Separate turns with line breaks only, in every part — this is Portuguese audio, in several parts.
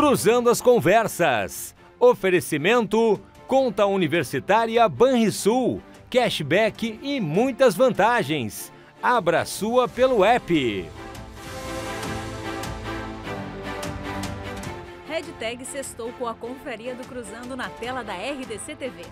Cruzando as Conversas. Oferecimento Conta Universitária Banrisul, cashback e muitas vantagens. Abra a sua pelo app.
Hashtag sextou com a Confraria do Cruzando na tela da RDC TV.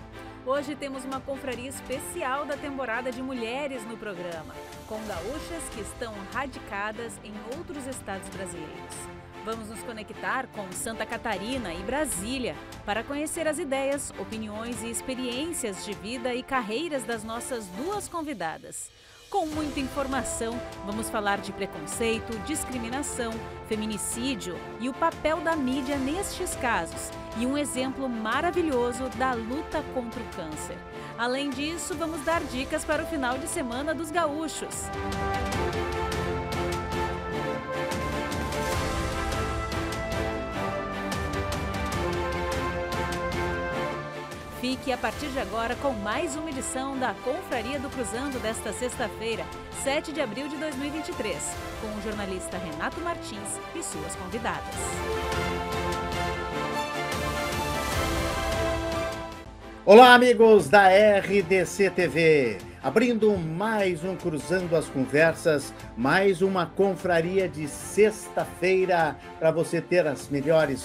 Hoje temos uma confraria especial da temporada de mulheres no programa, com gaúchas que estão radicadas em outros estados brasileiros. Vamos nos conectar com Santa Catarina e Brasília para conhecer as ideias, opiniões e experiências de vida e carreiras das nossas duas convidadas. Com muita informação, vamos falar de preconceito, discriminação, feminicídio e o papel da mídia nestes casos e um exemplo maravilhoso da luta contra o câncer. Além disso, vamos dar dicas para o final de semana dos gaúchos. Fique a partir de agora com mais uma edição da Confraria do Cruzando desta sexta-feira, 7 de abril de 2023, com o jornalista Renato Martins e suas convidadas.
Olá, amigos da RDC TV, abrindo mais um Cruzando as Conversas, mais uma confraria de sexta-feira para você ter as melhores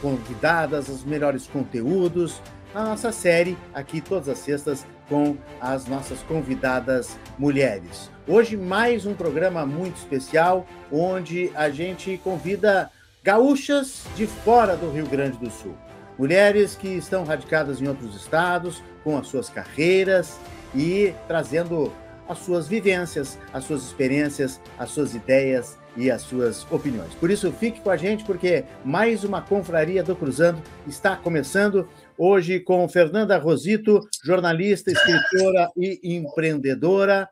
convidadas, os melhores conteúdos. A nossa série aqui todas as sextas com as nossas convidadas mulheres. Hoje mais um programa muito especial, onde a gente convida gaúchas de fora do Rio Grande do Sul. Mulheres que estão radicadas em outros estados, com as suas carreiras e trazendo as suas vivências, as suas experiências, as suas ideias e as suas opiniões. Por isso, fique com a gente, porque mais uma confraria do Cruzando está começando hoje com Fernanda Rosito, jornalista, escritora e empreendedora,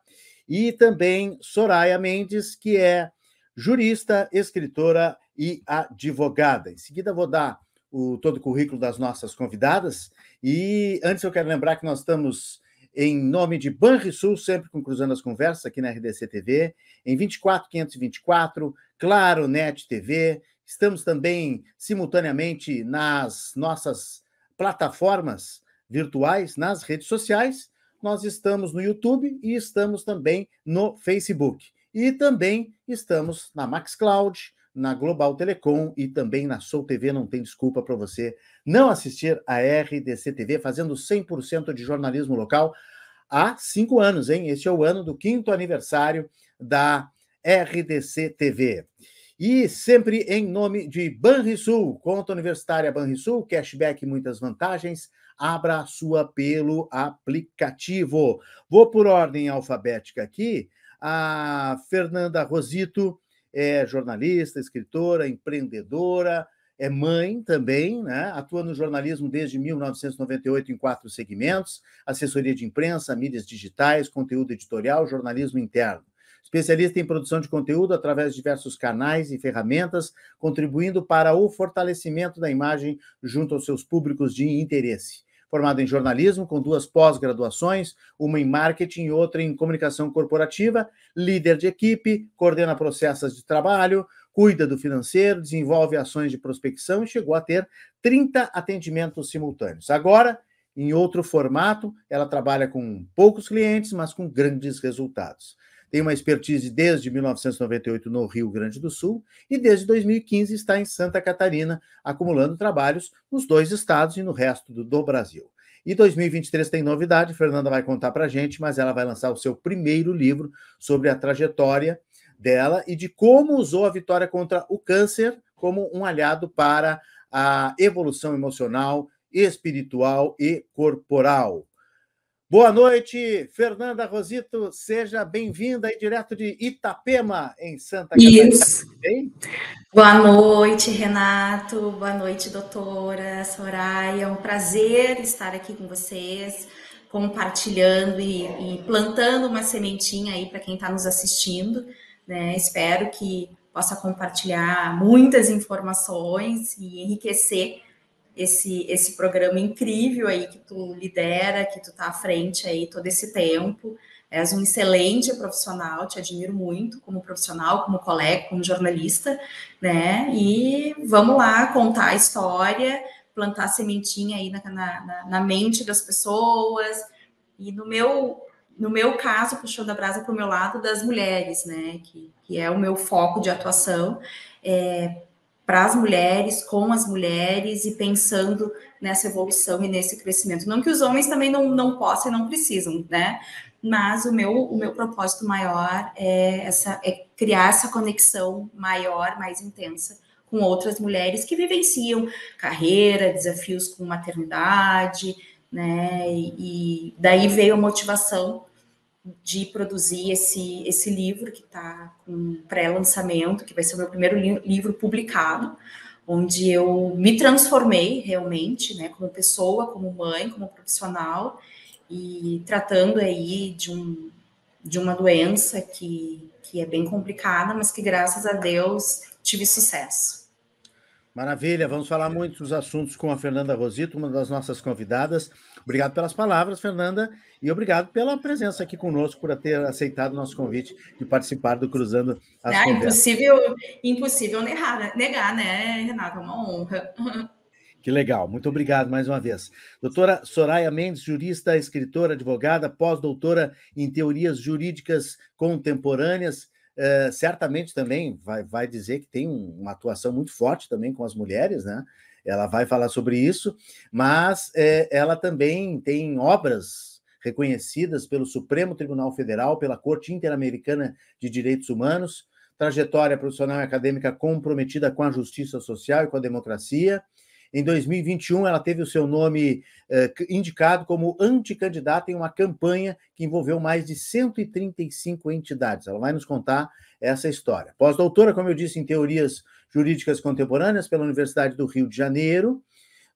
e também Soraya Mendes, que é jurista, escritora e advogada. Em seguida, vou dar todo o currículo das nossas convidadas, e antes eu quero lembrar que nós estamos em nome de Banrisul, sempre com Cruzando as Conversas, aqui na RDC TV, em 24524, Claro Net TV. Estamos também simultaneamente nas nossas plataformas virtuais, nas redes sociais. Nós estamos no YouTube e estamos também no Facebook. E também estamos na MaxCloud, na Global Telecom e também na Soul TV. Não tem desculpa para você não assistir a RDC TV, fazendo 100% de jornalismo local há 5 anos, hein? Este é o ano do 5º aniversário da RDC TV. E sempre em nome de Banrisul, Conta Universitária Banrisul, cashback e muitas vantagens. Abra a sua pelo aplicativo. Vou por ordem alfabética aqui. A Fernanda Rosito é jornalista, escritora, empreendedora, é mãe também, né? Atua no jornalismo desde 1998 em 4 segmentos: assessoria de imprensa, mídias digitais, conteúdo editorial, jornalismo interno. Especialista em produção de conteúdo através de diversos canais e ferramentas, contribuindo para o fortalecimento da imagem junto aos seus públicos de interesse. Formada em jornalismo, com 2 pós-graduações, uma em marketing e outra em comunicação corporativa, líder de equipe, coordena processos de trabalho, cuida do financeiro, desenvolve ações de prospecção e chegou a ter 30 atendimentos simultâneos. Agora, em outro formato, ela trabalha com poucos clientes, mas com grandes resultados. Tem uma expertise desde 1998 no Rio Grande do Sul e desde 2015 está em Santa Catarina, acumulando trabalhos nos 2 estados e no resto do Brasil. E 2023 tem novidade, Fernanda vai contar para a gente, mas ela vai lançar o seu primeiro livro sobre a trajetória dela e de como usou a vitória contra o câncer como um aliado para a evolução emocional, espiritual e corporal. Boa noite, Fernanda Rosito, seja bem-vinda aí direto de Itapema, em Santa Catarina.
Isso. Boa noite, Renato, boa noite, doutora Soraya, é um prazer estar aqui com vocês, compartilhando e plantando uma sementinha aí para quem está nos assistindo, né? Espero que possa compartilhar muitas informações e enriquecer esse programa incrível aí que tu lidera, que tu tá à frente aí todo esse tempo, És um excelente profissional, te admiro muito como profissional, como colega, como jornalista, né? E vamos lá contar a história, plantar sementinha aí na mente das pessoas. E no meu caso, puxando a brasa para o meu lado, das mulheres, né? Que é o meu foco de atuação, para as mulheres, com as mulheres e pensando nessa evolução e nesse crescimento. Não que os homens também não possam e não precisam, né? Mas o meu propósito maior é criar essa conexão maior, mais intensa com outras mulheres que vivenciam carreira, desafios com maternidade, né? E daí veio a motivação de produzir esse livro que está com pré-lançamento, que vai ser o meu primeiro livro publicado, onde eu me transformei realmente, né, como pessoa, como mãe, como profissional, e tratando aí de uma doença que é bem complicada, mas que, graças a Deus, tive sucesso.
Maravilha, vamos falar muitos assuntos com a Fernanda Rosito, uma das nossas convidadas. Obrigado pelas palavras, Fernanda, e obrigado pela presença aqui conosco, por ter aceitado o nosso convite de participar do Cruzando as Conversas.
Impossível negar, né, Renato? É uma honra.
Que legal, muito obrigado mais uma vez. Doutora Soraya Mendes, jurista, escritora, advogada, pós-doutora em teorias jurídicas contemporâneas, certamente também vai dizer que tem uma atuação muito forte também com as mulheres, né? Ela vai falar sobre isso, mas ela também tem obras reconhecidas pelo Supremo Tribunal Federal, pela Corte Interamericana de Direitos Humanos, trajetória profissional e acadêmica comprometida com a justiça social e com a democracia. Em 2021, ela teve o seu nome indicado como anticandidata em uma campanha que envolveu mais de 135 entidades. Ela vai nos contar essa história. Pós-doutora, como eu disse, em teorias jurídicas contemporâneas pela Universidade do Rio de Janeiro,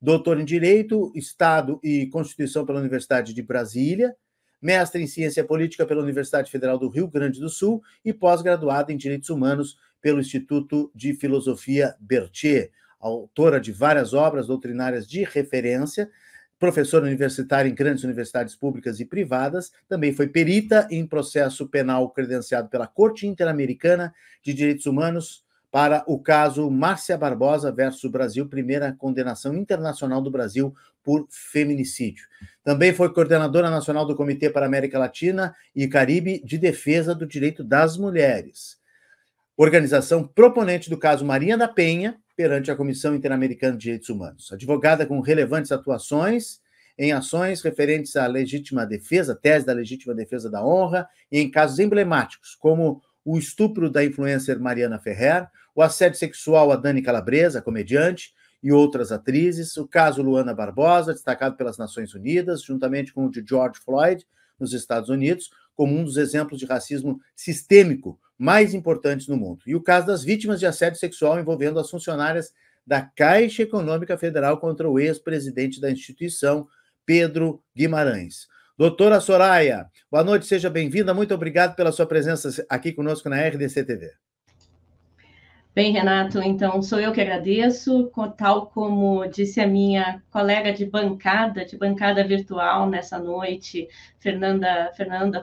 doutora em Direito, Estado e Constituição pela Universidade de Brasília, mestre em Ciência Política pela Universidade Federal do Rio Grande do Sul e pós-graduada em Direitos Humanos pelo Instituto de Filosofia Berthier, autora de várias obras doutrinárias de referência, professora universitária em grandes universidades públicas e privadas, também foi perita em processo penal credenciado pela Corte Interamericana de Direitos Humanos para o caso Márcia Barbosa versus Brasil, primeira condenação internacional do Brasil por feminicídio. Também foi coordenadora nacional do Comitê para a América Latina e Caribe de Defesa do Direito das Mulheres. Organização proponente do caso Maria da Penha, perante a Comissão Interamericana de Direitos Humanos. Advogada com relevantes atuações em ações referentes à legítima defesa, tese da legítima defesa da honra, e em casos emblemáticos, como o estupro da influencer Mariana Ferrer, o assédio sexual a Dani Calabresa, comediante, e outras atrizes, o caso Luana Barbosa, destacado pelas Nações Unidas, juntamente com o de George Floyd, nos Estados Unidos, como um dos exemplos de racismo sistêmico mais importantes no mundo. E o caso das vítimas de assédio sexual envolvendo as funcionárias da Caixa Econômica Federal contra o ex-presidente da instituição, Pedro Guimarães. Doutora Soraya, boa noite, seja bem-vinda. Muito obrigado pela sua presença aqui conosco na RDC TV.
Bem, Renato, então sou eu que agradeço, tal como disse a minha colega de bancada virtual nessa noite, Fernanda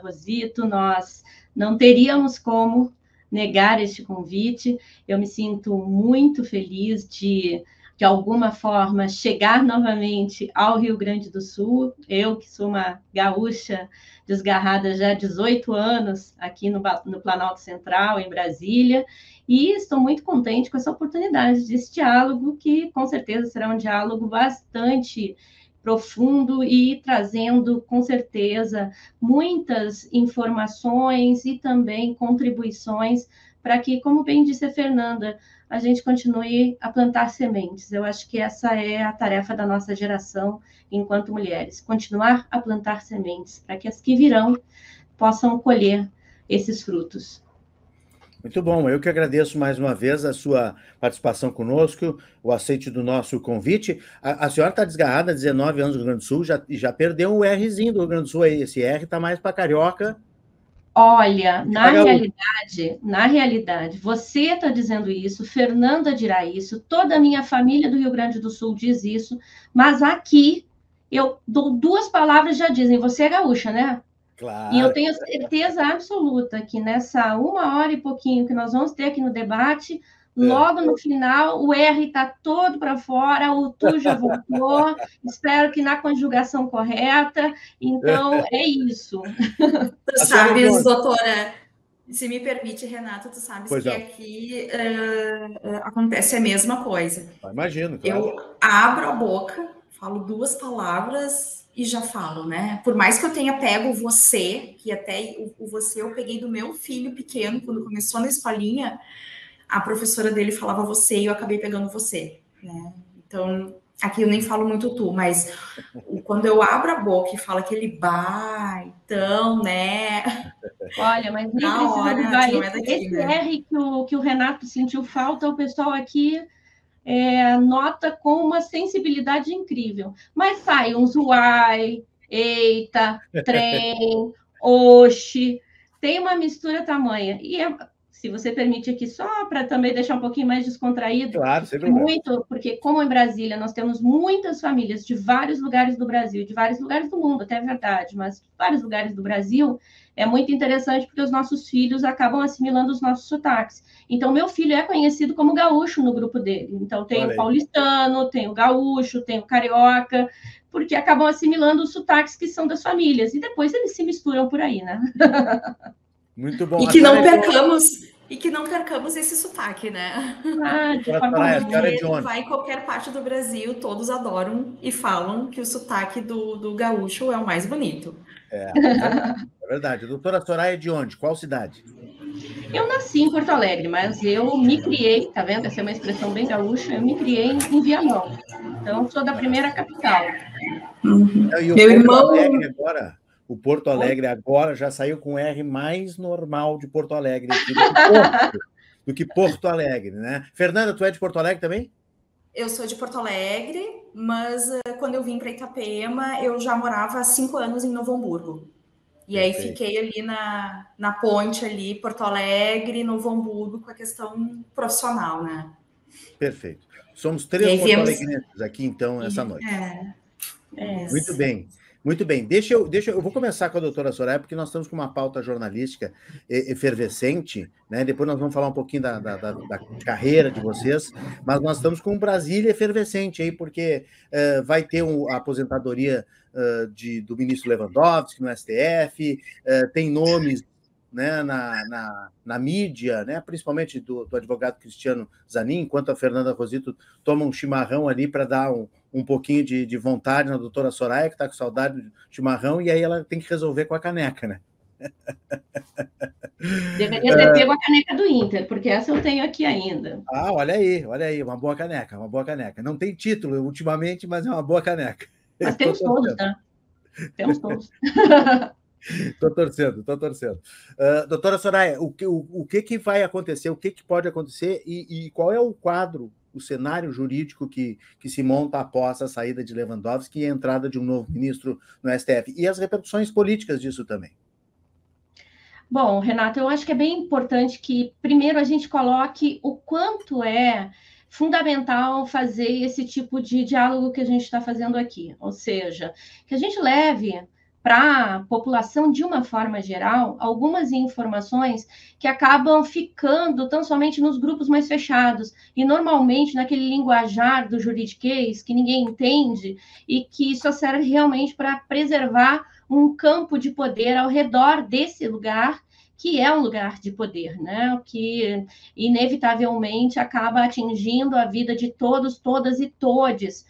Rosito, nós não teríamos como negar este convite. Eu me sinto muito feliz de alguma forma, chegar novamente ao Rio Grande do Sul. Eu, que sou uma gaúcha desgarrada já há 18 anos aqui no Planalto Central, em Brasília, e estou muito contente com essa oportunidade desse diálogo, que com certeza será um diálogo bastante profundo e trazendo, com certeza, muitas informações e também contribuições para que, como bem disse a Fernanda, a gente continue a plantar sementes. Eu acho que essa é a tarefa da nossa geração enquanto mulheres, continuar a plantar sementes para que as que virão possam colher esses frutos.
Muito bom, eu que agradeço mais uma vez a sua participação conosco, o aceite do nosso convite. A senhora está desgarrada há 19 anos no Rio Grande do Sul, já perdeu o Rzinho do Rio Grande do Sul, esse R está mais para carioca.
Olha, na realidade, você está dizendo isso, Fernanda dirá isso, toda a minha família do Rio Grande do Sul diz isso, mas aqui eu dou duas palavras já dizem, você é gaúcha, né?
Claro.
E eu tenho certeza absoluta que nessa 1 hora e pouquinho que nós vamos ter aqui no debate, logo no final, o R está todo para fora, o tu já voltou, espero que na conjugação correta. Então, é isso.
Tu sabes, doutora, se me permite, Renato, tu sabes
Pois
que
não.
aqui acontece a mesma coisa.
Imagino, claro.
Eu abro a boca, falo 2 palavras e já falo, né? Por mais que eu tenha pego você, que até o você eu peguei do meu filho pequeno, quando começou na escolinha, a professora dele falava você e eu acabei pegando você, né? Então, aqui eu nem falo muito tu, mas quando eu abro a boca e falo aquele então, né?
Olha, mas nem
Na
precisa
hora,
mudar
não é
esse,
daqui,
esse
né?
R que o Renato sentiu falta, o pessoal aqui nota com uma sensibilidade incrível. Mas sai uns uai, eita, trem, oxe, tem uma mistura tamanha. E se você permite aqui, só para também deixar um pouquinho mais descontraído,
Claro, sem problema.
muito, porque como em Brasília nós temos muitas famílias de vários lugares do Brasil, de vários lugares do mundo, até é verdade, mas de vários lugares do Brasil, é muito interessante porque os nossos filhos acabam assimilando os nossos sotaques. Então, meu filho é conhecido como gaúcho no grupo dele. Então, tem o paulistano, tem o gaúcho, tem o carioca, porque acabam assimilando os sotaques que são das famílias. E depois eles se misturam por aí, né?
Muito bom.
E que não percamos esse sotaque, né?
De forma
alguma. Vai em qualquer parte do Brasil, todos adoram e falam que o sotaque do gaúcho é o mais bonito.
É verdade. Doutora Soraya é de onde? Qual cidade?
Eu nasci em Porto Alegre, mas eu me criei, tá vendo? Essa é uma expressão bem gaúcha, eu me criei em Viamão. Então, sou da primeira capital.
E o Porto Alegre agora... O Porto Alegre agora já saiu com R mais normal de Porto Alegre do que Porto Alegre, né? Fernanda, tu é de Porto Alegre também?
Eu sou de Porto Alegre, mas quando eu vim para Itapema, eu já morava há 5 anos em Novo Hamburgo. E aí fiquei ali na ponte ali, Porto Alegre, Novo Hamburgo, com a questão profissional, né?
Perfeito. Somos 3 porto-alegrenses aqui, então, essa noite. Muito bem. Muito bem, eu vou começar com a doutora Soraya, porque nós estamos com uma pauta jornalística efervescente, né? Depois nós vamos falar um pouquinho da carreira de vocês, mas nós estamos com um Brasília efervescente aí, porque vai ter a aposentadoria do ministro Lewandowski no STF, tem nomes, né, na mídia, né, principalmente do advogado Cristiano Zanin, enquanto a Fernanda Rosito toma um chimarrão ali para dar um pouquinho de vontade na doutora Soraya, que está com saudade do chimarrão, e aí ela tem que resolver com a caneca, né?
Deveria ter pego a caneca do Inter, porque essa eu tenho aqui ainda.
Olha aí, uma boa caneca. Não tem título ultimamente, mas é uma boa caneca.
Mas temos todos, né? Temos todos.
Estou torcendo. Doutora Soraya, o que vai acontecer, o que pode acontecer e qual é o quadro, o cenário jurídico que se monta após a saída de Lewandowski e a entrada de um novo ministro no STF? E as repercussões políticas disso também.
Bom, Renato, eu acho que é bem importante que, primeiro, a gente coloque o quanto é fundamental fazer esse tipo de diálogo que a gente está fazendo aqui. Ou seja, que a gente leve para a população, de uma forma geral, algumas informações que acabam ficando tão somente nos grupos mais fechados e, normalmente, naquele linguajar do juridiquês que ninguém entende e que só serve realmente para preservar um campo de poder ao redor desse lugar, que é um lugar de poder, né? Que inevitavelmente acaba atingindo a vida de todos, todas e todes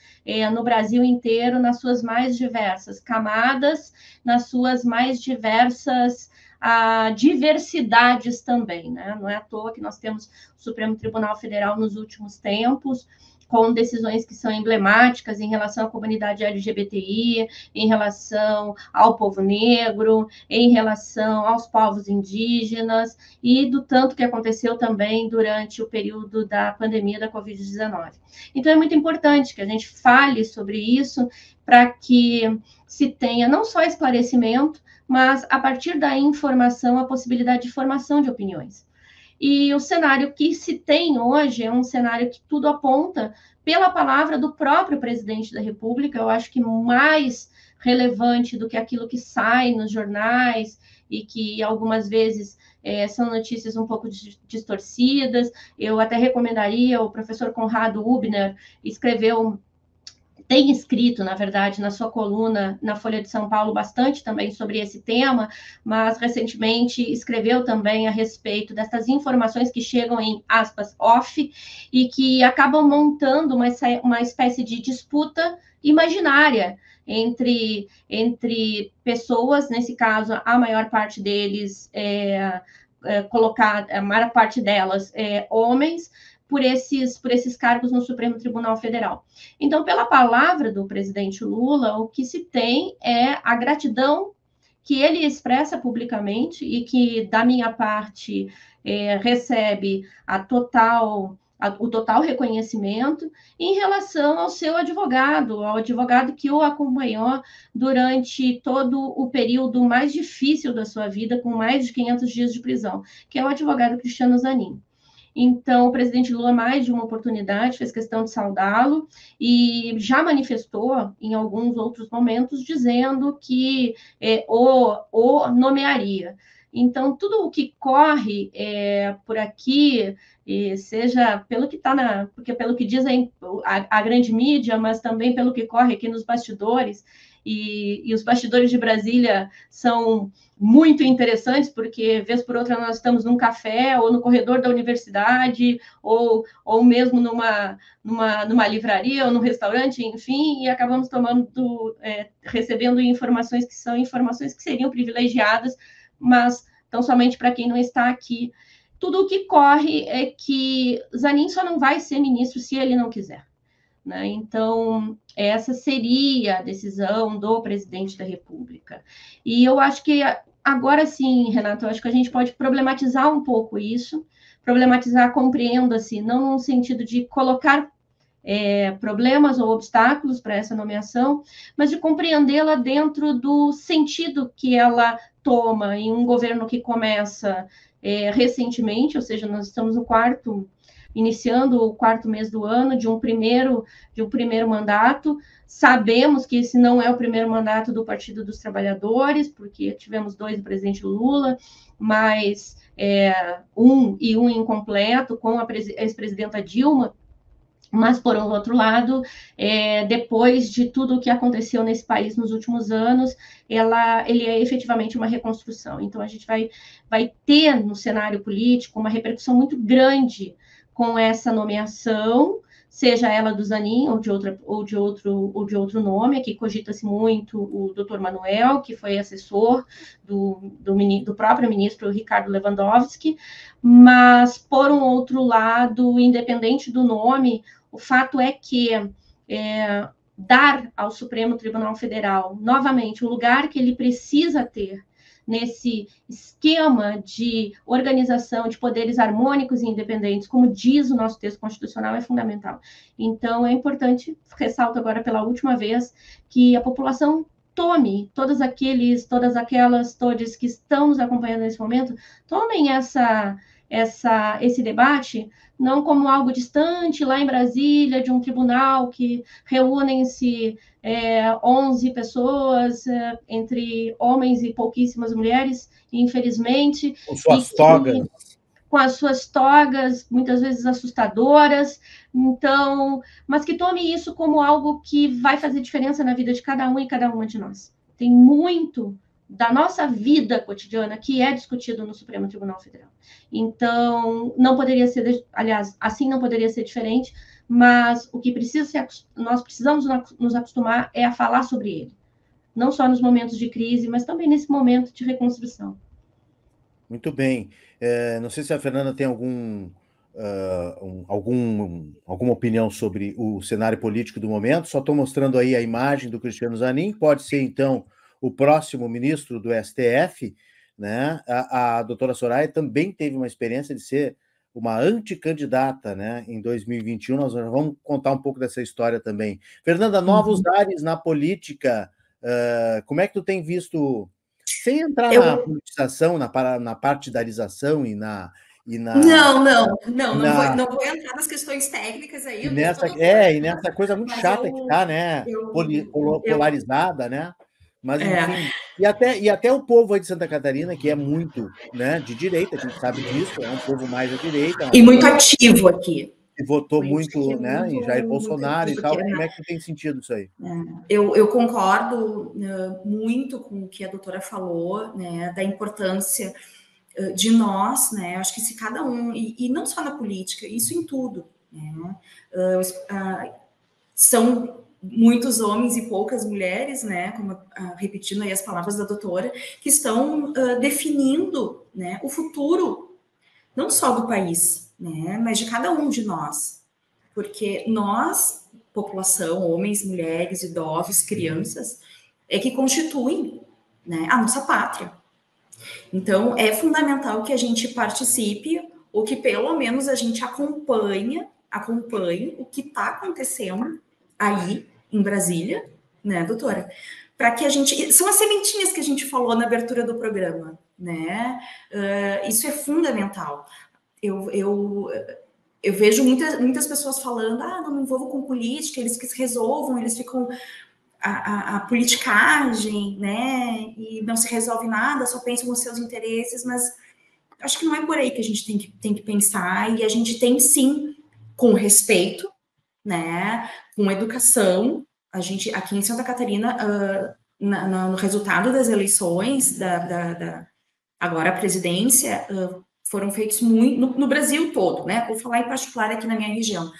no Brasil inteiro, nas suas mais diversas camadas, nas suas mais diversas diversidades também, né? Não é à toa que nós temos o Supremo Tribunal Federal nos últimos tempos, com decisões que são emblemáticas em relação à comunidade LGBTI, em relação ao povo negro, em relação aos povos indígenas e do tanto que aconteceu também durante o período da pandemia da Covid-19. Então, é muito importante que a gente fale sobre isso para que se tenha não só esclarecimento, mas, a partir da informação, a possibilidade de formação de opiniões. E o cenário que se tem hoje é um cenário que tudo aponta pela palavra do próprio presidente da República. Eu acho que mais relevante do que aquilo que sai nos jornais e que algumas vezes são notícias um pouco distorcidas. Eu até recomendaria, o professor Conrado Hübner tem escrito, na verdade, na sua coluna na Folha de São Paulo bastante também sobre esse tema, mas recentemente escreveu também a respeito dessas informações que chegam em aspas off e que acabam montando uma espécie de disputa imaginária entre pessoas, nesse caso, a maior parte deles a maior parte delas homens, por esses cargos no Supremo Tribunal Federal. Então, pela palavra do presidente Lula, o que se tem é a gratidão que ele expressa publicamente e que, da minha parte, recebe o total reconhecimento em relação ao seu advogado, ao advogado que o acompanhou durante todo o período mais difícil da sua vida, com mais de 500 dias de prisão, que é o advogado Cristiano Zanin. Então, o presidente Lula, mais de uma oportunidade, fez questão de saudá-lo e já manifestou em alguns outros momentos, dizendo que o nomearia. Então, tudo o que corre por aqui, seja pelo que está porque pelo que dizem a grande mídia, mas também pelo que corre aqui nos bastidores, e os bastidores de Brasília são muito interessantes, porque, vez por outra, nós estamos num café, ou no corredor da universidade, ou mesmo numa livraria, ou num restaurante, enfim, e acabamos recebendo informações que seriam privilegiadas, mas tão somente para quem não está aqui. Tudo o que corre é que Zanin só não vai ser ministro se ele não quiser. Né? Então, essa seria a decisão do presidente da República. E eu acho que, agora sim, Renato, eu acho que a gente pode problematizar um pouco isso, compreenda-se, não no sentido de colocar problemas ou obstáculos para essa nomeação, mas de compreendê-la dentro do sentido que ela toma em um governo que começa recentemente, ou seja, nós estamos iniciando o quarto mês do ano de um primeiro mandato. Sabemos que esse não é o primeiro mandato do Partido dos Trabalhadores, porque tivemos 2 do presidente Lula, mas um incompleto com a ex-presidenta Dilma. Mas, por um outro lado, depois de tudo o que aconteceu nesse país nos últimos anos, ele é efetivamente uma reconstrução. Então, a gente vai ter no cenário político uma repercussão muito grande com essa nomeação, seja ela do Zanin ou de outro nome. Aqui cogita-se muito o doutor Manuel, que foi assessor do próprio ministro Ricardo Lewandowski, mas, por um outro lado, independente do nome, o fato é que dar ao Supremo Tribunal Federal, novamente, o lugar que ele precisa ter nesse esquema de organização de poderes harmônicos e independentes, como diz o nosso texto constitucional, é fundamental. Então, é importante, ressalto agora pela última vez, que a população tome, todos que estão nos acompanhando nesse momento, tomem esse debate não como algo distante, lá em Brasília, de um tribunal que reúnem-se 11 pessoas, entre homens e pouquíssimas mulheres, infelizmente.
Com suas togas.
Com as suas togas, muitas vezes assustadoras. Então, mas que tome isso como algo que vai fazer diferença na vida de cada um e cada uma de nós. Tem muito da nossa vida cotidiana que é discutido no Supremo Tribunal Federal. Então, não poderia ser, aliás, assim não poderia ser diferente, mas o que nós precisamos nos acostumar é a falar sobre ele. Não só nos momentos de crise, mas também nesse momento de reconstrução.
Muito bem. Não sei se a Fernanda tem alguma opinião sobre o cenário político do momento. Só estou mostrando aí a imagem do Cristiano Zanin. Pode ser, então, o próximo ministro do STF, né? A doutora Soraya também teve uma experiência de ser uma anticandidata, né? Em 2021, nós vamos contar um pouco dessa história também. Fernanda, novos ares na política, como é que tu tem visto, sem entrar na politização, na partidarização e na...
Não vou entrar nas questões técnicas aí.
E nessa coisa muito chata que está, né? Polarizada, né? Mas, enfim, e até o povo aí de Santa Catarina, que é muito, né, de direita, a gente sabe disso, é um povo mais à direita.
E muito ativo aqui.
E votou muito, né, em Jair Bolsonaro e tal. Como é que tem sentido isso aí?
Eu concordo muito com o que a doutora falou, né, da importância de nós, né, acho que se cada um, e não só na política, isso em tudo, né, são muitos homens e poucas mulheres, né, como repetindo aí as palavras da doutora, que estão definindo, né, o futuro, não só do país, né, mas de cada um de nós, porque nós, população, homens, mulheres, idosos, crianças, é que constituem, né, a nossa pátria. Então, é fundamental que a gente participe, ou que pelo menos a gente acompanhe o que está acontecendo aí em Brasília, né, doutora? Para que a gente... São as sementinhas que a gente falou na abertura do programa, né? Isso é fundamental. Eu vejo muitas pessoas falando, não me envolvo com política, eles que se resolvam, eles ficam... A politicagem, né, e não se resolve nada, só pensam nos seus interesses, mas acho que não é por aí que a gente tem que pensar, e a gente tem sim, com respeito, né, com educação, a gente, aqui em Santa Catarina, no resultado das eleições, agora a presidência, foram feitos muito, no Brasil todo, né, vou falar em particular aqui na minha região,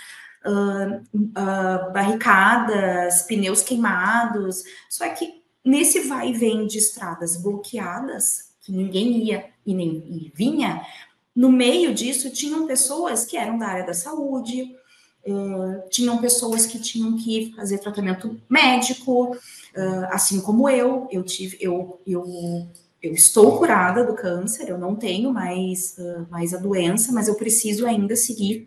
barricadas, pneus queimados, só que nesse vai e vem de estradas bloqueadas, que ninguém ia e nem vinha, no meio disso tinham pessoas que eram da área da saúde, tinham pessoas que tinham que fazer tratamento médico, assim como eu estou curada do câncer, eu não tenho mais a doença, mas eu preciso ainda seguir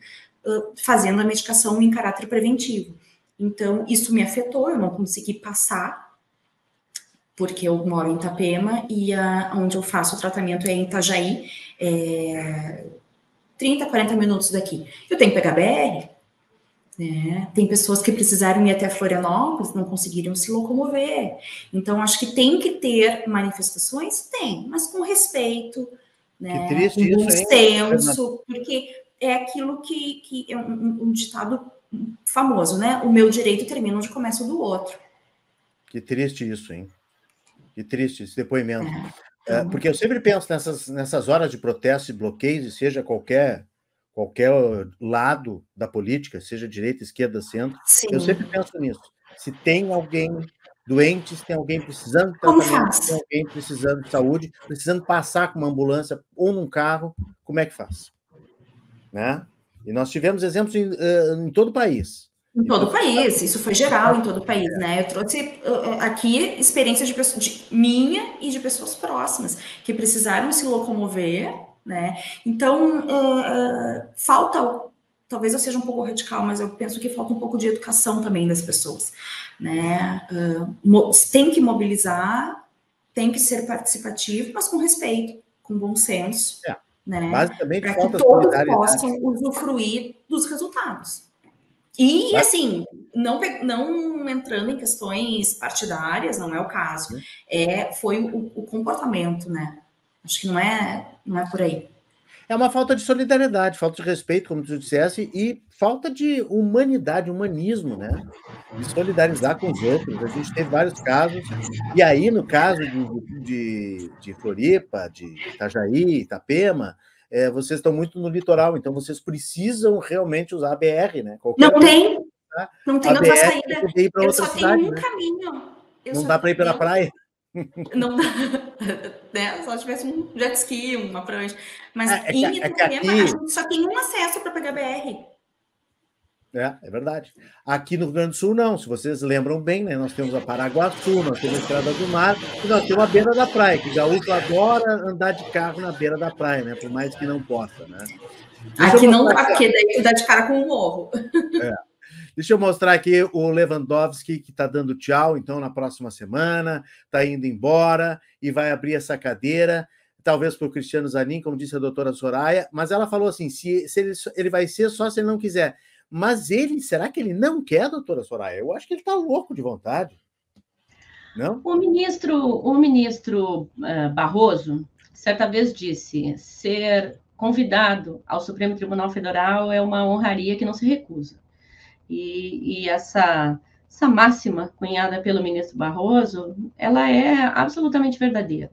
fazendo a medicação em caráter preventivo. Então, isso me afetou, eu não consegui passar, porque eu moro em Itapema, e onde eu faço o tratamento é em Itajaí, 30, 40 minutos daqui. Eu tenho que pegar BR, né? Tem pessoas que precisaram ir até Florianópolis, não conseguiram se locomover. Então, acho que tem que ter manifestações? Tem, mas com respeito, né?
Que triste
com bom
isso,
senso, porque é aquilo que é um ditado famoso, né? O meu direito termina onde começa o do outro.
Que triste isso, hein? Que triste esse depoimento. Porque eu sempre penso nessas horas de protesto e bloqueios, seja qualquer lado da política, seja direita, esquerda, centro,
Sim.
Eu sempre penso nisso. Se tem alguém doente, se tem alguém precisando de tratamento, se tem alguém precisando de saúde, precisando passar com uma ambulância ou num carro, como é que faz? Né? E nós tivemos exemplos em todo o país.
Em todo o país, isso foi geral em todo o país, né? Eu trouxe aqui experiências minha e de pessoas próximas, que precisaram se locomover, né? Então, falta, talvez eu seja um pouco radical, mas eu penso que falta um pouco de educação também das pessoas, né? Tem que mobilizar, tem que ser participativo, mas com respeito, com bom senso, né?
Basicamente,
para que todos possam usufruir dos resultados. E, assim, não entrando em questões partidárias, não é o caso. Foi o comportamento, né? Acho que não é por aí.
É uma falta de solidariedade, falta de respeito, como tu dissesse, e falta de humanidade, humanismo, né? De solidarizar com os outros. A gente teve vários casos. E aí, no caso de Floripa, de Itajaí, Itapema, vocês estão muito no litoral, então vocês precisam realmente usar a BR, né?
Não tem outra saída.
Eu só tenho
um caminho.
Não dá para ir pela praia?
Não dá, né? Só tivesse um jet ski, uma prancha. Mas em Itapema, a gente só tem um acesso para pegar BR.
É verdade. Aqui no Rio Grande do Sul, não. Se vocês lembram bem, né? Nós temos a Paraguaçu, nós temos a Estrada do Mar, e nós temos a beira da praia, que gaúcho adora andar de carro na beira da praia, né? Por mais que não possa, né?
Aqui não dá, porque daí tu dá de cara com o morro.
Deixa eu mostrar aqui o Lewandowski, que está dando tchau, então, na próxima semana, está indo embora e vai abrir essa cadeira, talvez para o Cristiano Zanin, como disse a doutora Soraya, mas ela falou assim, se ele vai ser só se ele não quiser. Mas será que ele não quer, doutora Soraya? Eu acho que ele está louco de vontade. Não?
O ministro Barroso, certa vez disse, ser convidado ao Supremo Tribunal Federal é uma honraria que não se recusa. E essa máxima cunhada pelo ministro Barroso, ela é absolutamente verdadeira.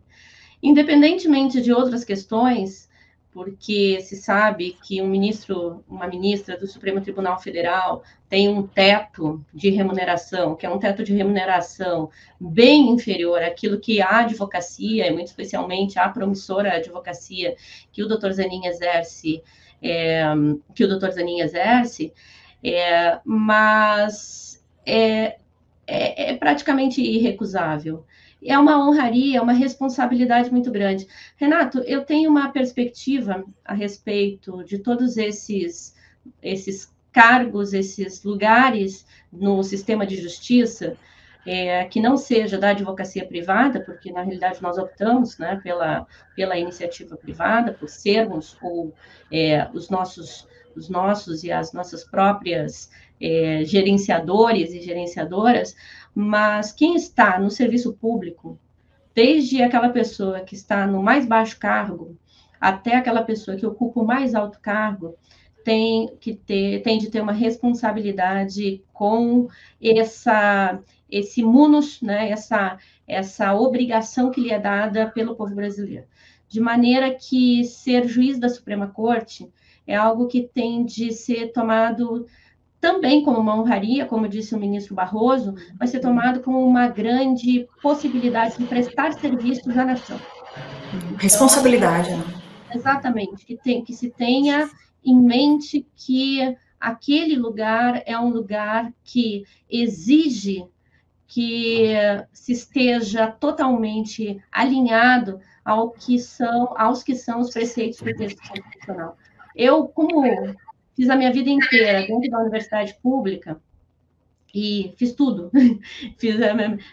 Independentemente de outras questões, porque se sabe que um ministro, uma ministra do Supremo Tribunal Federal tem um teto de remuneração, que é um teto de remuneração bem inferior àquilo que a advocacia, e muito especialmente a promissora advocacia que o doutor Zanin exerce, mas é praticamente irrecusável. É uma honraria, é uma responsabilidade muito grande. Renato, eu tenho uma perspectiva a respeito de todos esses cargos, esses lugares no sistema de justiça, que não seja da advocacia privada, porque na realidade nós optamos, né, pela iniciativa privada, por sermos os nossos e as nossas próprias gerenciadores e gerenciadoras, mas quem está no serviço público, desde aquela pessoa que está no mais baixo cargo até aquela pessoa que ocupa o mais alto cargo, tem de ter uma responsabilidade com esse munus, né, essa obrigação que lhe é dada pelo povo brasileiro. De maneira que ser juiz da Suprema Corte é algo que tem de ser tomado também como uma honraria, como disse o ministro Barroso, vai ser tomado como uma grande possibilidade de prestar serviços à nação.
Responsabilidade, né?
Exatamente, que se tenha em mente que aquele lugar é um lugar que exige que se esteja totalmente alinhado aos que são os preceitos do texto constitucional. Eu, como fiz a minha vida inteira dentro da universidade pública, e fiz tudo. Fiz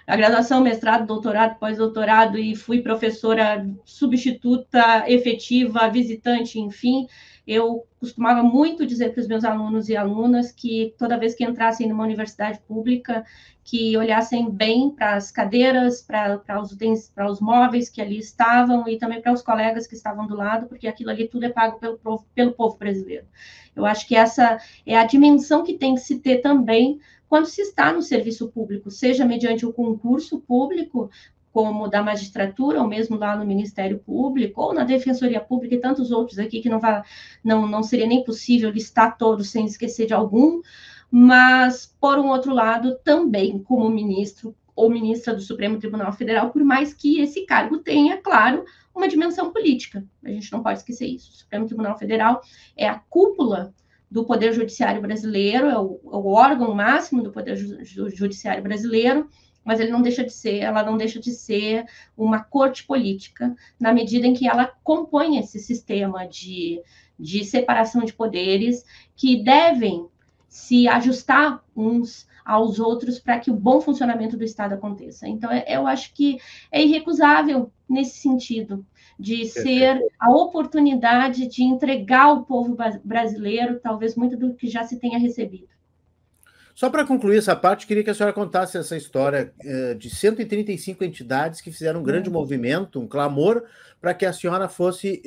a graduação, mestrado, doutorado, pós-doutorado, e fui professora substituta, efetiva, visitante, enfim. Eu costumava muito dizer para os meus alunos e alunas que toda vez que entrassem numa universidade pública, que olhassem bem para as cadeiras, para os móveis que ali estavam e também para os colegas que estavam do lado, porque aquilo ali tudo é pago pelo povo brasileiro. Eu acho que essa é a dimensão que tem que se ter também quando se está no serviço público, seja mediante o concurso público, como da magistratura, ou mesmo lá no Ministério Público, ou na Defensoria Pública e tantos outros aqui que não seria nem possível listar todos sem esquecer de algum, mas, por um outro lado, também como ministro ou ministra do Supremo Tribunal Federal, por mais que esse cargo tenha, claro, uma dimensão política. A gente não pode esquecer isso. O Supremo Tribunal Federal é a cúpula do Poder Judiciário brasileiro, é o órgão máximo do Poder Judiciário brasileiro, mas ela não deixa de ser uma corte política, na medida em que ela compõe esse sistema de separação de poderes que devem se ajustar uns aos outros para que o bom funcionamento do Estado aconteça. Então, eu acho que é irrecusável nesse sentido, de ser a oportunidade de entregar ao povo brasileiro, talvez, muito do que já se tenha recebido.
Só para concluir essa parte, queria que a senhora contasse essa história de 135 entidades que fizeram um grande movimento, um clamor, para que a senhora fosse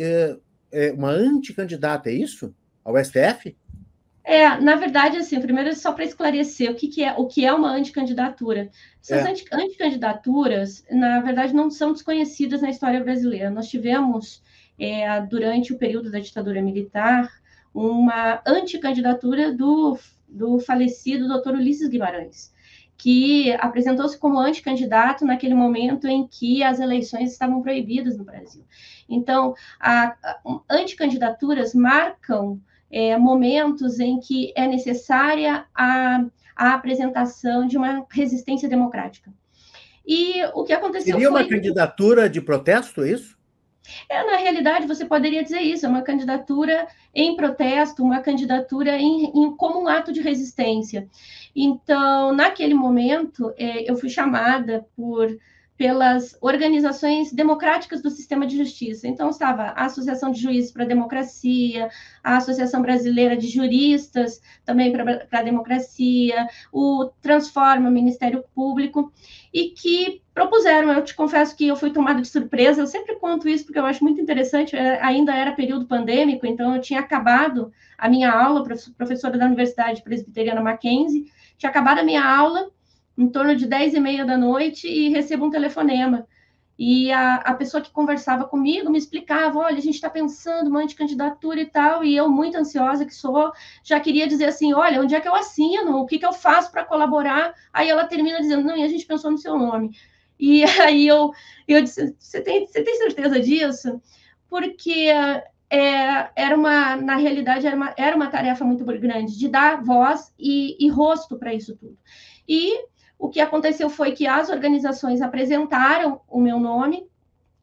uma anticandidata, é isso? Ao STF?
Na verdade, assim, primeiro só para esclarecer o que é uma anticandidatura. Essas anticandidaturas, na verdade, não são desconhecidas na história brasileira. Nós tivemos, durante o período da ditadura militar, uma anticandidatura do falecido Dr. Ulisses Guimarães, que apresentou-se como anticandidato naquele momento em que as eleições estavam proibidas no Brasil. Então, anticandidaturas marcam momentos em que é necessária a apresentação de uma resistência democrática. E o que aconteceu
Seria uma candidatura de protesto, é isso?
Na realidade, você poderia dizer isso, é uma candidatura em protesto, uma candidatura como um ato de resistência. Então, naquele momento, eu fui chamada por pelas organizações democráticas do sistema de justiça. Então, estava a Associação de Juízes para a Democracia, a Associação Brasileira de Juristas, também para a democracia, o Transforma, Ministério Público, e que propuseram, eu te confesso que eu fui tomada de surpresa, eu sempre conto isso porque eu acho muito interessante, ainda era período pandêmico, então eu tinha acabado a minha aula, professora da Universidade Presbiteriana Mackenzie, tinha acabado a minha aula, em torno de 10h30 da noite, e recebo um telefonema. E a pessoa que conversava comigo me explicava, olha, a gente está pensando uma anticandidatura e tal, e eu, muito ansiosa que sou, já queria dizer assim, olha, onde é que eu assino? O que eu faço para colaborar? Aí ela termina dizendo, não, e a gente pensou no seu nome. E aí eu disse, você tem certeza disso? Porque na realidade, era uma tarefa muito grande, de dar voz e rosto para isso tudo. E o que aconteceu foi que as organizações apresentaram o meu nome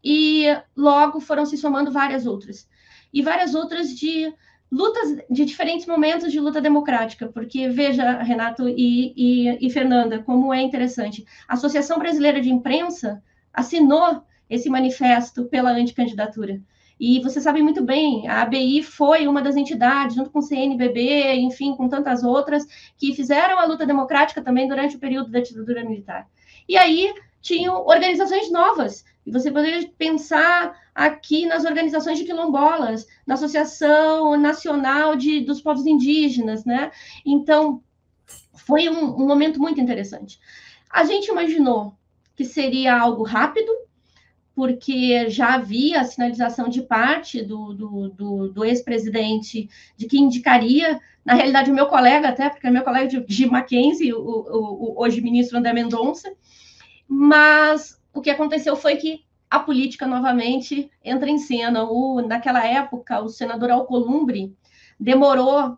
e logo foram se somando várias outras. E várias outras de lutas, de diferentes momentos de luta democrática, porque, veja, Renato e Fernanda, como é interessante. A Associação Brasileira de Imprensa assinou esse manifesto pela anticandidatura. E você sabe muito bem, a ABI foi uma das entidades, junto com o CNBB, enfim, com tantas outras, que fizeram a luta democrática também durante o período da ditadura militar. E aí tinham organizações novas, e você poderia pensar aqui nas organizações de quilombolas, na Associação Nacional dos Povos Indígenas, né? Então, foi um momento muito interessante. A gente imaginou que seria algo rápido, porque já havia a sinalização de parte do ex-presidente de que indicaria, na realidade, o meu colega até, porque é meu colega de Mackenzie, o hoje ministro André Mendonça, mas o que aconteceu foi que a política novamente entra em cena. Naquela época, o senador Alcolumbre demorou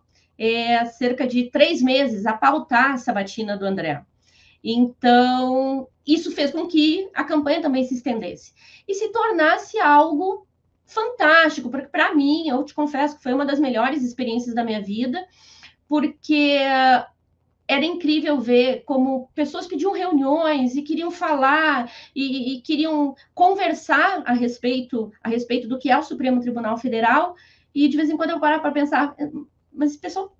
cerca de 3 meses a pautar a sabatina do André. Então, isso fez com que a campanha também se estendesse e se tornasse algo fantástico, porque para mim, eu te confesso que foi uma das melhores experiências da minha vida, porque era incrível ver como pessoas pediam reuniões e queriam falar e queriam conversar a respeito do que é o Supremo Tribunal Federal, e de vez em quando eu parava para pensar, mas esse pessoal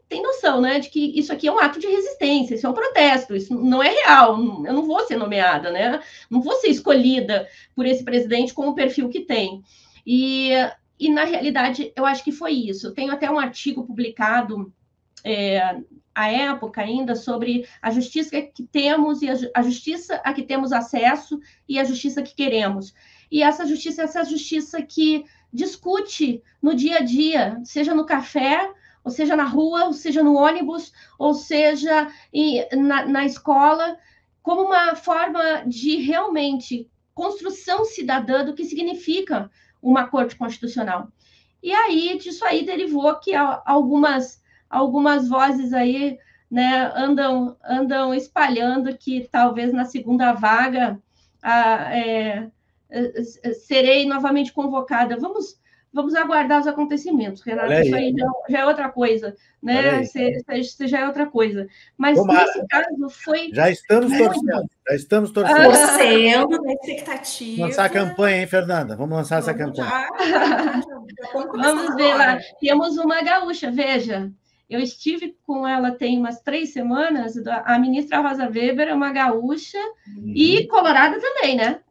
tem noção, né, de que isso aqui é um ato de resistência, isso é um protesto, isso não é real, eu não vou ser nomeada, né, não vou ser escolhida por esse presidente com o perfil que tem. E na realidade, eu acho que foi isso. Eu tenho até um artigo publicado à época ainda sobre a justiça que temos e a justiça a que temos acesso e a justiça que queremos. E essa justiça que discute no dia a dia, seja no café, ou seja na rua, ou seja no ônibus, ou seja na escola, como uma forma de realmente construção cidadã do que significa uma corte constitucional. E aí, disso aí derivou que algumas vozes aí, né, andam espalhando que talvez na segunda vaga serei novamente convocada. Vamos aguardar os acontecimentos, Renato. Isso aí já é outra coisa, né? Isso já é outra coisa. Mas nesse caso foi.
Já estamos torcendo.
Torcendo na expectativa.
Lançar a campanha, hein, Fernanda? Vamos lançar essa campanha.
Vamos ver lá. Temos uma gaúcha, veja. Eu estive com ela tem umas 3 semanas, a ministra Rosa Weber é uma gaúcha e colorada também, né?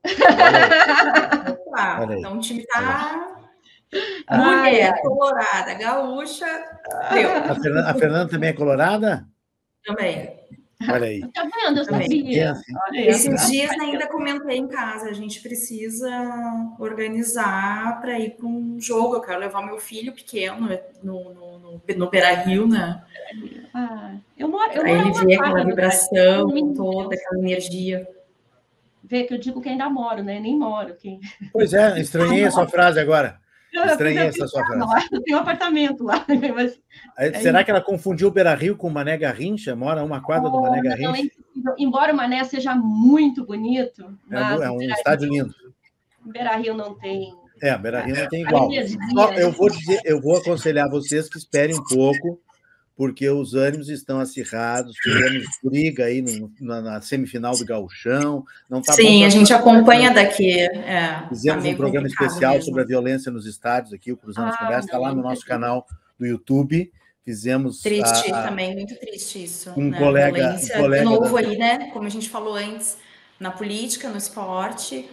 Então o time está... Mulher colorada, gaúcha, deu.
A Fernanda também é colorada?
Também.
Olha aí.
Tá vendo? Eu sabia.
Esses dias ainda comentei em casa, a gente precisa organizar para ir para um jogo. Eu quero levar meu filho pequeno no Beira-Rio, né?
Eu moro
para ele ver aquela vibração toda, aquela energia.
Vê que eu digo que ainda moro, né? Nem moro.
Pois é, estranhei a sua frase agora. Estranhei essa sua frase.
Eu tenho um apartamento lá. Mas...
Será que ela confundiu o Beira-Rio com o Mané Garrincha? Mora uma quadra do Mané Garrincha?
Embora o Mané seja muito bonito, mas
é um estádio lindo.
O Beira-Rio não tem.
O Beira-Rio não tem igual. Eu vou aconselhar vocês que esperem um pouco, porque os ânimos estão acirrados, tivemos briga aí na semifinal do Gauchão. Não tá
Sim,
bom,
a gente acompanha daqui.
Fizemos um programa especial
mesmo
sobre a violência nos estádios aqui, o Cruzando as Conversas, está lá no nosso canal do YouTube. Fizemos...
Triste também, muito triste isso.
Um colega...
De novo aí, né? Como a gente falou antes, na política, no esporte.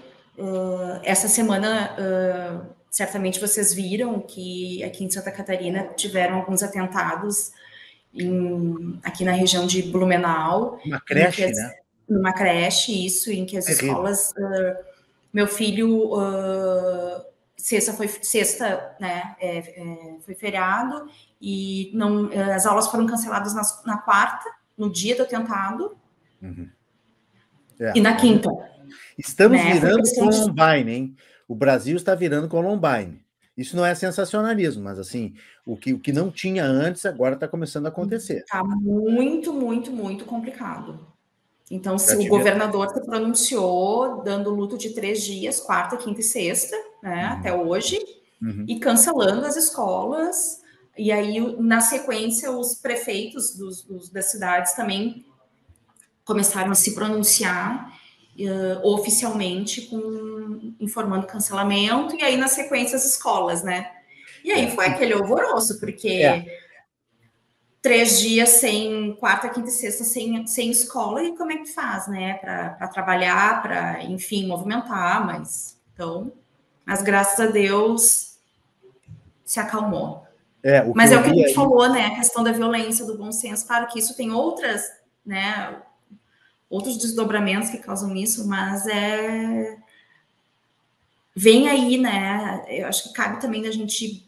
Essa semana, certamente vocês viram que aqui em Santa Catarina tiveram alguns atentados aqui na região de Blumenau.
Uma creche, né?
Numa creche, isso, em que as escolas... meu filho... Sexta, né? Foi feriado e não, as aulas foram canceladas na quarta, no dia do atentado, e na quinta.
Estamos virando Columbine, hein? O Brasil está virando Columbine. Isso não é sensacionalismo, mas assim, o que não tinha antes agora está começando a acontecer.
Está muito, muito, muito complicado. Então, se o governador se pronunciou, dando luto de 3 dias, quarta, quinta e sexta, né, até hoje, e cancelando as escolas. E aí, na sequência, os prefeitos das cidades também começaram a se pronunciar oficialmente, informando cancelamento, e aí, na sequência, as escolas, né? E aí foi aquele alvoroço, porque 3 dias sem quarta, quinta e sexta sem escola, e como é que faz, né? Para trabalhar, para, enfim, movimentar, mas graças a Deus se acalmou. Mas é o que a gente falou, né? A questão da violência, do bom senso. Claro que isso tem outros desdobramentos que causam isso, mas vem aí, né? Eu acho que cabe também da gente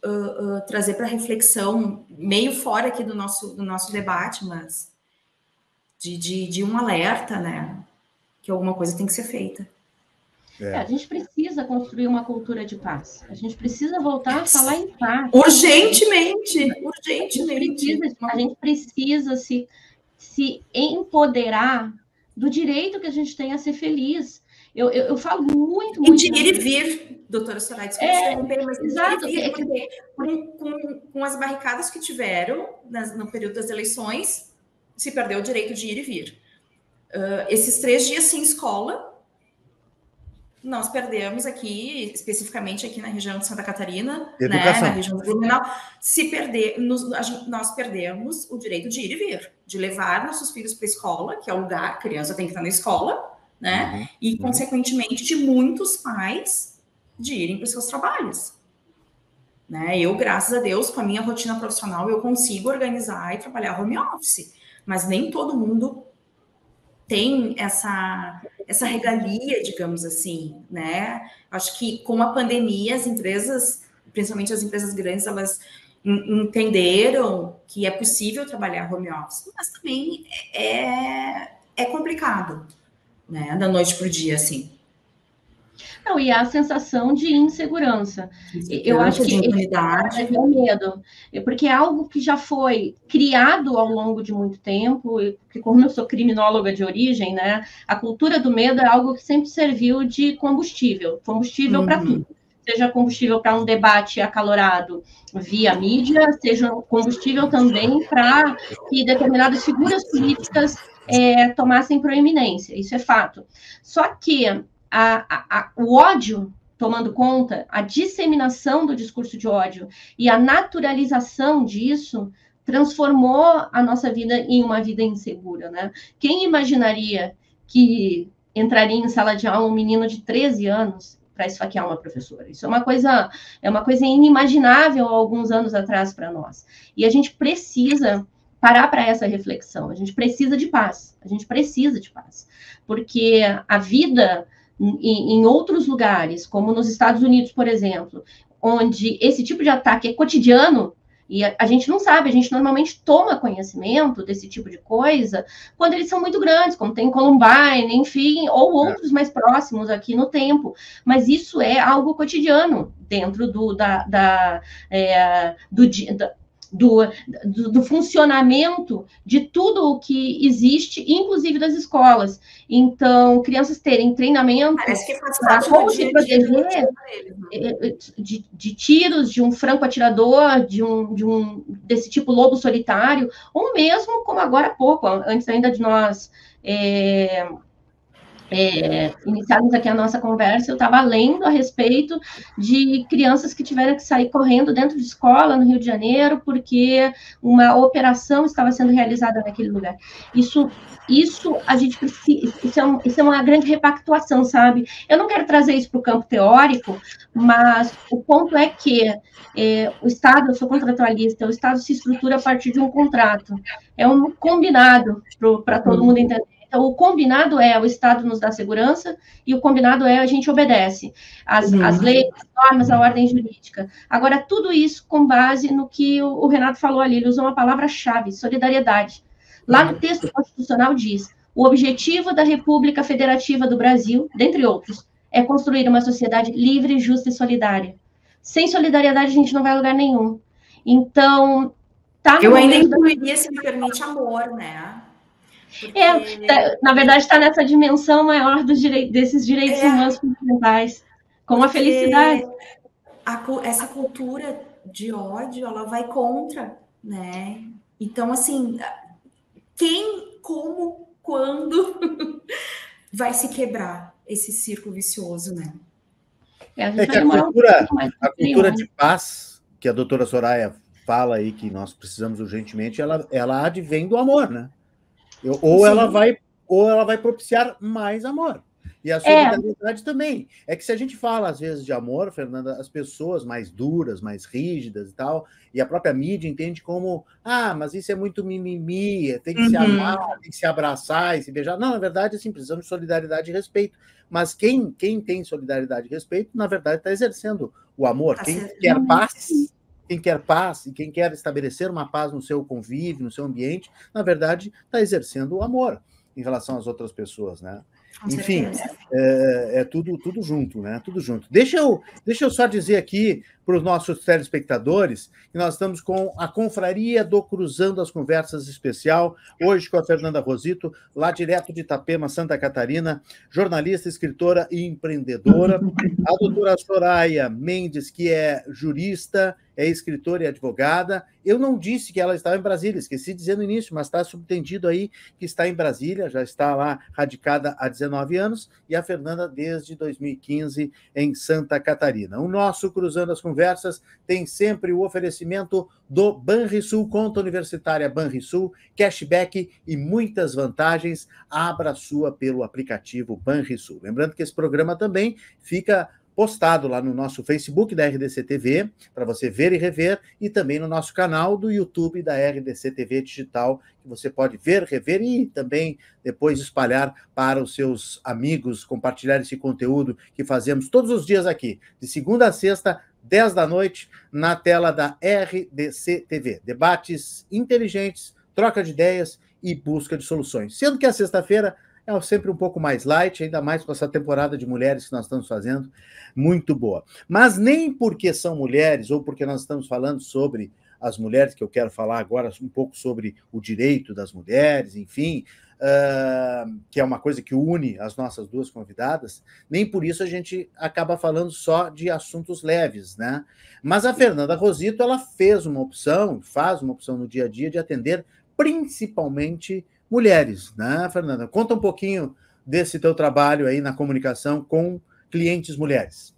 trazer para reflexão, meio fora aqui do nosso debate, mas de um alerta, né? Que alguma coisa tem que ser feita.
A gente precisa construir uma cultura de paz. A gente precisa voltar a falar em paz.
Urgentemente.
A gente precisa se empoderar do direito que a gente tem a ser feliz. Eu falo muito...
E de ir e vir, doutora Soraya, desculpa interromper, mas
exato.
Com as barricadas que tiveram no período das eleições, se perdeu o direito de ir e vir. Esses 3 dias sem escola, nós perdemos aqui, especificamente aqui na região de Santa Catarina, né, na região do Blumenau, nós perdemos o direito de ir e vir, de levar nossos filhos para a escola, que é o lugar, a criança tem que estar na escola, né, e, consequentemente, de muitos pais de irem para os seus trabalhos. Né? Eu, graças a Deus, com a minha rotina profissional, eu consigo organizar e trabalhar home office, mas nem todo mundo tem essa regalia, digamos assim, né? Acho que com a pandemia, as empresas, principalmente as empresas grandes, elas entenderam que é possível trabalhar home office, mas também é complicado, né? Da noite para o dia, assim.
Não, e a sensação de insegurança. Eu acho que é o medo, porque é algo que já foi criado ao longo de muito tempo, porque como eu sou criminóloga de origem, né, a cultura do medo é algo que sempre serviu de combustível para tudo. Seja combustível para um debate acalorado via mídia, seja combustível também para que determinadas figuras políticas tomassem proeminência, isso é fato. Só que o ódio tomando conta, a disseminação do discurso de ódio e a naturalização disso transformou a nossa vida em uma vida insegura, né? Quem imaginaria que entraria em sala de aula um menino de 13 anos para esfaquear uma professora? Isso é uma coisa inimaginável há alguns anos atrás para nós. E a gente precisa parar para essa reflexão. A gente precisa de paz. Porque a vida em outros lugares, como nos Estados Unidos, por exemplo, onde esse tipo de ataque é cotidiano, e a gente não sabe, a gente normalmente toma conhecimento desse tipo de coisa quando eles são muito grandes, como tem Columbine, enfim, ou outros mais próximos aqui no tempo. Mas isso é algo cotidiano dentro do funcionamento de tudo o que existe, inclusive das escolas. Então, crianças terem treinamento para como se proteger de tiros, de um franco-atirador, desse tipo lobo solitário, ou mesmo, como agora há pouco, antes ainda de nós iniciarmos aqui a nossa conversa, eu estava lendo a respeito de crianças que tiveram que sair correndo dentro de escola no Rio de Janeiro, porque uma operação estava sendo realizada naquele lugar. Isso a gente precisa, isso é uma grande repactuação, sabe? Eu não quero trazer isso para o campo teórico, mas o ponto é que o Estado, eu sou contratualista, o Estado se estrutura a partir de um contrato, é um combinado para todo mundo entender. Então, o combinado é o Estado nos dá segurança e o combinado é a gente obedece as leis, as normas, a ordem jurídica. Agora, tudo isso com base no que o Renato falou ali, ele usou uma palavra-chave, solidariedade. Lá no texto constitucional diz, o objetivo da República Federativa do Brasil, dentre outros, é construir uma sociedade livre, justa e solidária. Sem solidariedade, a gente não vai a lugar nenhum. Então,
eu ainda incluiria, se me permite, amor, né?
Porque... na verdade, está nessa dimensão maior desses direitos humanos fundamentais, como a felicidade.
Essa cultura de ódio, ela vai contra, né? Então, assim, quem, como, quando vai se quebrar esse círculo vicioso, né?
A cultura de paz, que a doutora Soraya fala aí, que nós precisamos urgentemente, ela advém do amor, né? Ou ela vai propiciar mais amor. E a solidariedade também. É que se a gente fala, às vezes, de amor, Fernanda, as pessoas mais duras, mais rígidas e tal, e a própria mídia entende como, mas isso é muito mimimi, tem que se amar, tem que se abraçar e se beijar. Não, na verdade, assim, precisamos de solidariedade e respeito. Mas quem tem solidariedade e respeito, na verdade, está exercendo o amor. Quem quer paz e quem quer estabelecer uma paz no seu convívio, no seu ambiente, na verdade, está exercendo o amor em relação às outras pessoas, né? Enfim, é tudo junto, né? Tudo junto. Deixa eu só dizer aqui para os nossos telespectadores que nós estamos com a Confraria do Cruzando as Conversas especial, hoje com a Fernanda Rosito, lá direto de Itapema, Santa Catarina, jornalista, escritora e empreendedora. A doutora Soraya Mendes, que é jurista, é escritora e advogada. Eu não disse que ela estava em Brasília, esqueci de dizer no início, mas está subentendido aí que está em Brasília, já está lá radicada há 19 anos, e a Fernanda desde 2015 em Santa Catarina. O nosso Cruzando as Conversas tem sempre o oferecimento do Banrisul, conta universitária Banrisul, cashback e muitas vantagens. Abra a sua pelo aplicativo Banrisul. Lembrando que esse programa também fica postado lá no nosso Facebook da RDC TV, para você ver e rever, e também no nosso canal do YouTube da RDC TV Digital, que você pode ver, rever e também depois espalhar para os seus amigos, compartilhar esse conteúdo que fazemos todos os dias aqui, de segunda a sexta, 10 da noite, na tela da RDC TV. Debates inteligentes, troca de ideias e busca de soluções. Sendo que a sexta-feira é sempre um pouco mais light, ainda mais com essa temporada de mulheres que nós estamos fazendo, muito boa. Mas nem porque são mulheres, ou porque nós estamos falando sobre as mulheres, que eu quero falar agora um pouco sobre o direito das mulheres, enfim, que é uma coisa que une as nossas duas convidadas, nem por isso a gente acaba falando só de assuntos leves, né? Mas a Fernanda Rosito, ela faz uma opção no dia a dia de atender principalmente mulheres, né, Fernanda? Conta um pouquinho desse teu trabalho aí na comunicação com clientes mulheres.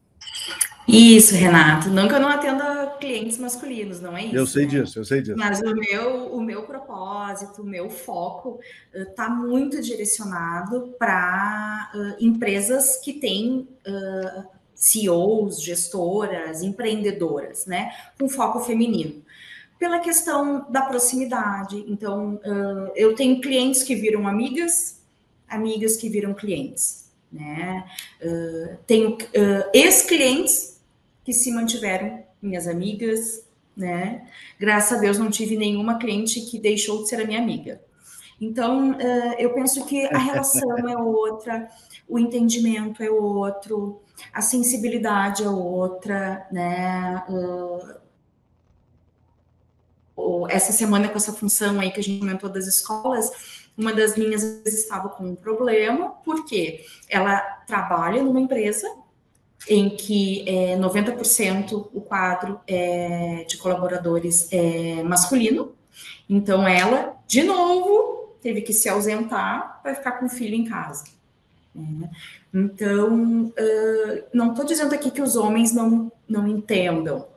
Isso, Renato. Não que eu não atenda clientes masculinos, não é isso?
Eu sei disso.
Mas o meu propósito, o meu foco está muito direcionado para empresas que têm CEOs, gestoras, empreendedoras, né? Com foco feminino. Pela questão da proximidade. Então, eu tenho clientes que viram amigas que viram clientes, né? Tenho ex-clientes que se mantiveram minhas amigas, né? Graças a Deus não tive nenhuma cliente que deixou de ser a minha amiga. Então, eu penso que a relação é outra, o entendimento é outro, a sensibilidade é outra, né? essa semana com essa função aí que a gente comentou das escolas, uma das minhas estava com um problema, porque ela trabalha numa empresa em que 90% o quadro de colaboradores é masculino, então ela, de novo, teve que se ausentar para ficar com o filho em casa. Então, não estou dizendo aqui que os homens não entendam,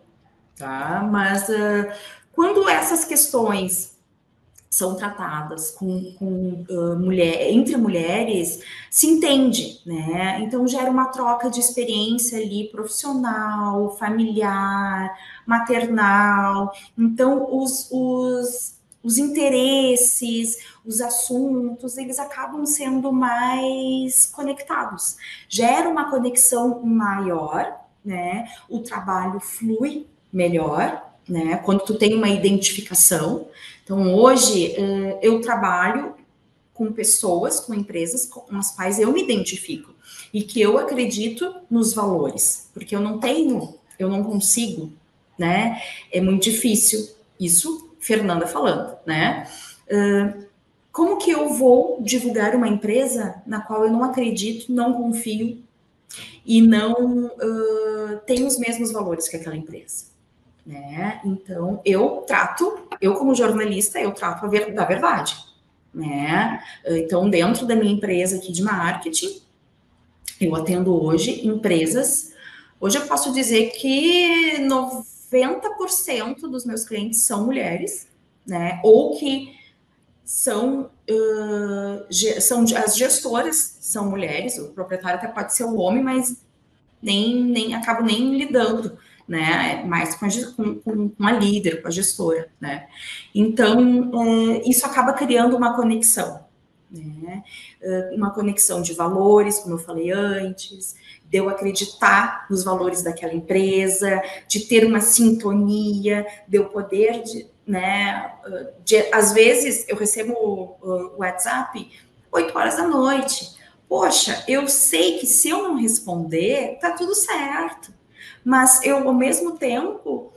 tá? Mas quando essas questões são tratadas entre mulheres, se entende, né? Então gera uma troca de experiência ali, profissional, familiar, maternal. Então os interesses, os assuntos, eles acabam sendo mais conectados. Gera uma conexão maior, né? O trabalho flui melhor, né? Quando tu tem uma identificação. Então, hoje, eu trabalho com pessoas, com empresas com as quais eu me identifico e que eu acredito nos valores, porque eu não consigo, né? É muito difícil. Isso, Fernanda falando, né? Como que eu vou divulgar uma empresa na qual eu não acredito, não confio e não tenho os mesmos valores que aquela empresa? Né? Então, eu como jornalista, eu trato da verdade, né? Então, dentro da minha empresa aqui de marketing, eu atendo hoje empresas, hoje eu posso dizer que 90% dos meus clientes são mulheres, né? Ou que são as gestoras são mulheres, o proprietário até pode ser o homem, mas acabo nem lidando, né, mais com a líder, com a gestora, né, então isso acaba criando uma conexão, né, uma conexão de valores, como eu falei antes, de eu acreditar nos valores daquela empresa, de ter uma sintonia, de eu poder, às vezes eu recebo o WhatsApp 8 horas da noite, poxa, eu sei que se eu não responder, tá tudo certo. Mas eu, ao mesmo tempo,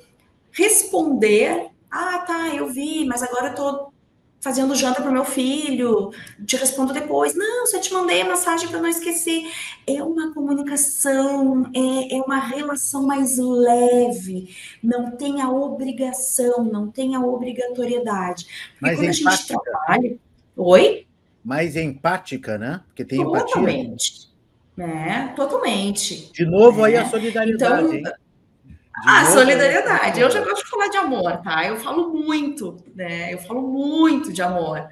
responder, tá, eu vi, mas agora eu tô fazendo janta para o meu filho, te respondo depois. Não, só te mandei a mensagem para não esquecer. É uma comunicação, é uma relação mais leve, não tem a obrigação, não tem a obrigatoriedade. Porque
mais
quando
empática.
A gente trabalha... Oi?
Mais empática, né? Porque tem
totalmente, empatia. Né? Totalmente.
De novo, aí a solidariedade,
então,
hein?
Solidariedade. Eu já gosto de falar de amor, tá? Eu falo muito, né? Eu falo muito de amor.